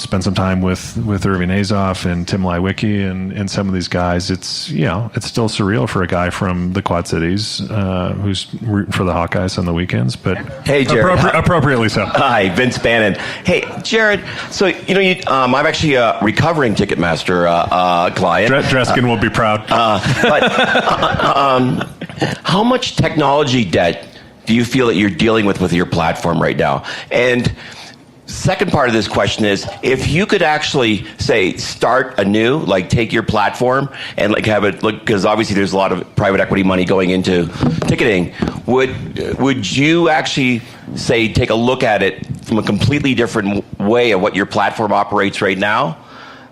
spend some time with Irving Azoff and Tim Lewicki and some of these guys. It's still surreal for a guy from the Quad Cities who's rooting for the Hawkeyes on the weekends, but hey, Jared, appropriately so. Hi, Vince Bannon. Hey, Jared. So I'm actually a recovering Ticketmaster client. Dreskin will be proud. But how much technology debt do you feel that you're dealing with your platform right now? And second part of this question is, if you could actually say start anew, like take your platform and like have it look, because obviously there's a lot of private equity money going into ticketing, would you actually say take a look at it from a completely different way of what your platform operates right now,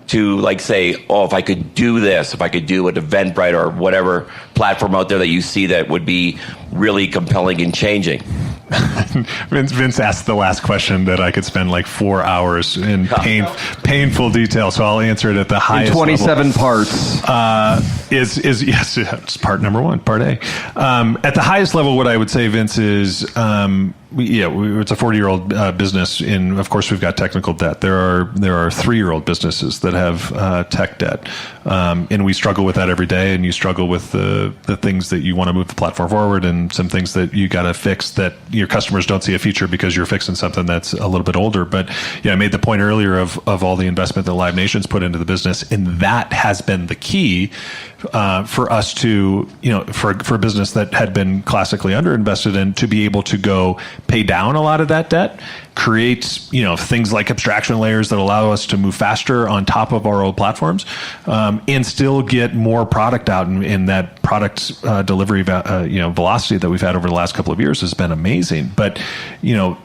to like say, oh, if I could do this, if I could do an Eventbrite or whatever platform out there that you see that would be really compelling and changing? Vince asked the last question that I could spend like 4 hours in painful detail, so I'll answer it at the highest 27 level. parts. Yes, it's part number one, part A. At the highest level, what I would say, Vince, is it's a 40-year-old business, and of course we've got technical debt. There are 3-year-old businesses that have tech debt, and we struggle with that every day. And you struggle with the things that you want to move the platform forward, and some things that you got to fix that your customers don't see a feature because you're fixing something that's a little bit older. But I made the point earlier of all the investment that Live Nation's put into the business, and that has been the key for us to, for a business that had been classically underinvested in, to be able to go pay down a lot of that debt, create, things like abstraction layers that allow us to move faster on top of our old platforms, and still get more product out. And that product delivery, velocity that we've had over the last couple of years has been amazing. But,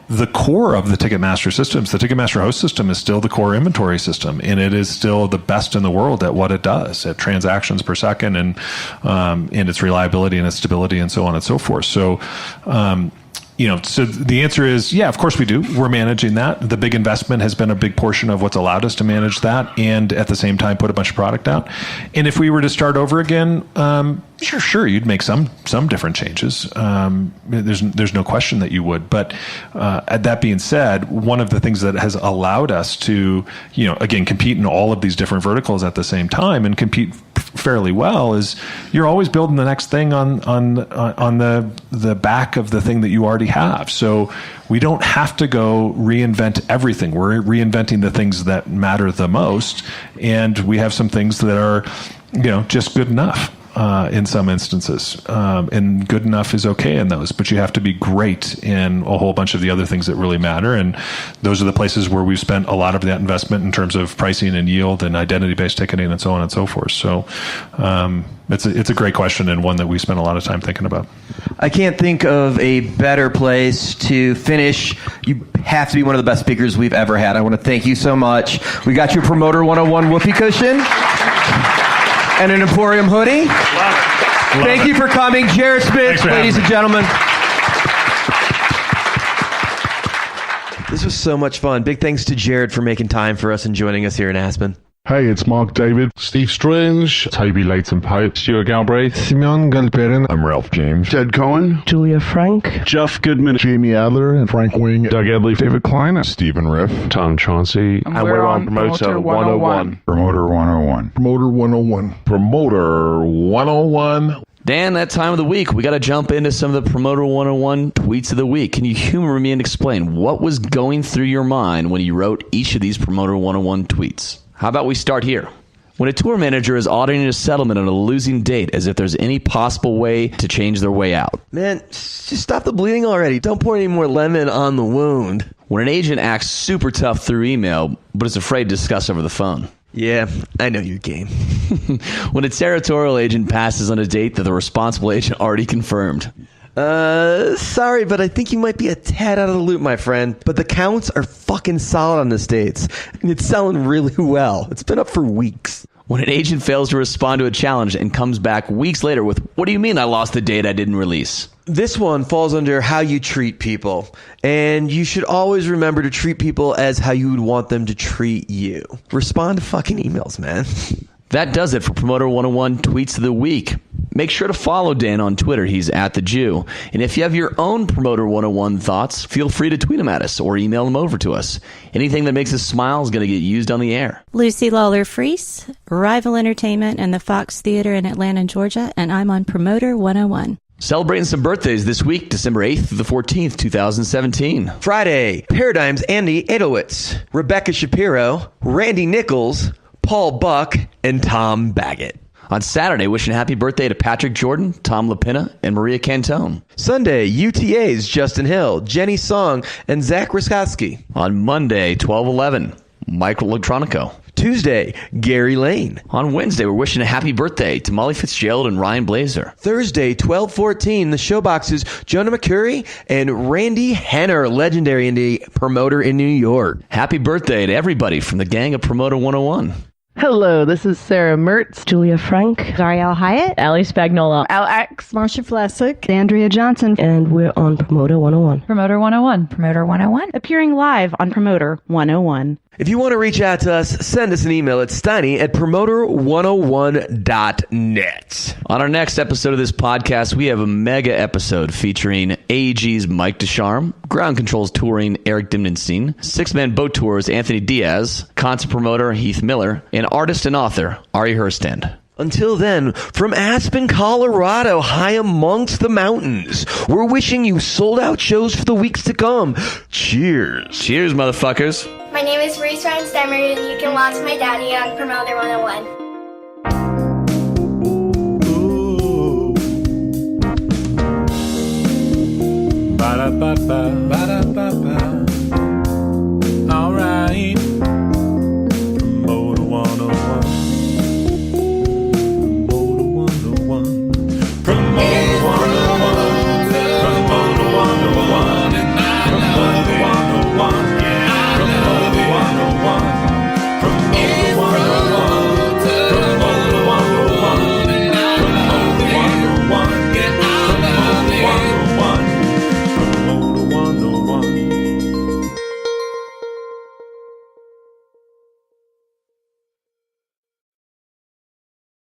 the core of the Ticketmaster systems, the Ticketmaster host system, is still the core inventory system, and it is still the best in the world at what it does, at transactions per second, and its reliability and its stability, and so on and so forth. So, so the answer is, yeah, of course we do. We're managing that. The big investment has been a big portion of what's allowed us to manage that, and at the same time put a bunch of product out. And if we were to start over again, sure, you'd make some different changes. There's no question that you would. But that being said, one of the things that has allowed us to, again, compete in all of these different verticals at the same time and compete fairly well is you're always building the next thing on the back of the thing that you already have. So we don't have to go reinvent everything. We're reinventing the things that matter the most, and we have some things that are, just good enough. In some instances, and good enough is okay in those, but you have to be great in a whole bunch of the other things that really matter, and those are the places where we've spent a lot of that investment in terms of pricing and yield and identity-based ticketing and so on and so forth. So it's a great question, and one that we spent a lot of time thinking about. I can't think of a better place to finish. You have to be one of the best speakers we've ever had. I want to thank you so much. We got your Promoter 101 whoopee cushion and an Emporium hoodie. Thank you for coming, Jared Smith, ladies and gentlemen. This was so much fun. Big thanks to Jared for making time for us and joining us here in Aspen. Hey, it's Mark David, Steve Strange, Toby Leighton Pope, Stuart Galbraith, Simeon Galperin. I'm Ralph James, Ted Cohen, Julia Frank, Jeff Goodman, Jamie Adler and Frank Wing, Doug Edley, David Klein, Stephen Riff, Tom Chauncey, and we're on Promoter 101. Promoter 101. Promoter 101. Promoter 101. Dan, that time of the week, we got to jump into some of the Promoter 101 tweets of the week. Can you humor me and explain what was going through your mind when you wrote each of these Promoter 101 tweets? How about we start here? When a tour manager is auditing a settlement on a losing date as if there's any possible way to change their way out. Man, just stop the bleeding already. Don't pour any more lemon on the wound. When an agent acts super tough through email, but is afraid to discuss over the phone. Yeah, I know your game. When a territorial agent passes on a date that the responsible agent already confirmed. Sorry, but I think you might be a tad out of the loop, my friend. But the counts are fucking solid on this dates. And it's selling really well. It's been up for weeks. When an agent fails to respond to a challenge and comes back weeks later with, what do you mean I lost the date I didn't release? This one falls under how you treat people. And you should always remember to treat people as how you would want them to treat you. Respond to fucking emails, man. That does it for Promoter 101 Tweets of the Week. Make sure to follow Dan on Twitter. He's @TheJew. And if you have your own Promoter 101 thoughts, feel free to tweet them at us or email them over to us. Anything that makes us smile is going to get used on the air. Lucy Lawler-Freese, Rival Entertainment and the Fox Theater in Atlanta, Georgia, and I'm on Promoter 101. Celebrating some birthdays this week, December 8th through the 14th, 2017. Friday, Paradigm's Andy Edelwitz, Rebecca Shapiro, Randy Nichols, Paul Buck, and Tom Baggett. On Saturday, wishing happy birthday to Patrick Jordan, Tom LaPinna, and Maria Cantone. Sunday, UTA's Justin Hill, Jenny Song, and Zach Ruskowski. On Monday, 12/11, Michael Electronico. Tuesday, Gary Lane. On Wednesday, we're wishing a happy birthday to Molly Fitzgerald and Ryan Blazer. Thursday, 12/14, the Showboxes, Jonah McCurry and Randy Henner, legendary indie promoter in New York. Happy birthday to everybody from the gang of Promoter 101. Hello, this is Sarah Mertz, Julia Frank, Zariel Hyatt, Ali Spagnola, Alex, Marsha Flessick, Andrea Johnson, and we're on Promoter 101. Promoter 101. Promoter 101. Appearing live on Promoter 101. If you want to reach out to us, send us an email at steiny@promoter101.net. On our next episode of this podcast, we have a mega episode featuring AEG's Mike Descharme, Ground Control's touring Eric Dimnenstein, Six-Man Boat Tours Anthony Diaz, concert promoter Heath Miller, and artist and author Ari Herstand. Until then, from Aspen, Colorado, high amongst the mountains, we're wishing you sold-out shows for the weeks to come. Cheers. Cheers, motherfuckers. My name is Reese Ryan Stemmer, and you can watch my daddy on Promoter 101. Ba-da-ba-ba, ba-da-ba-ba.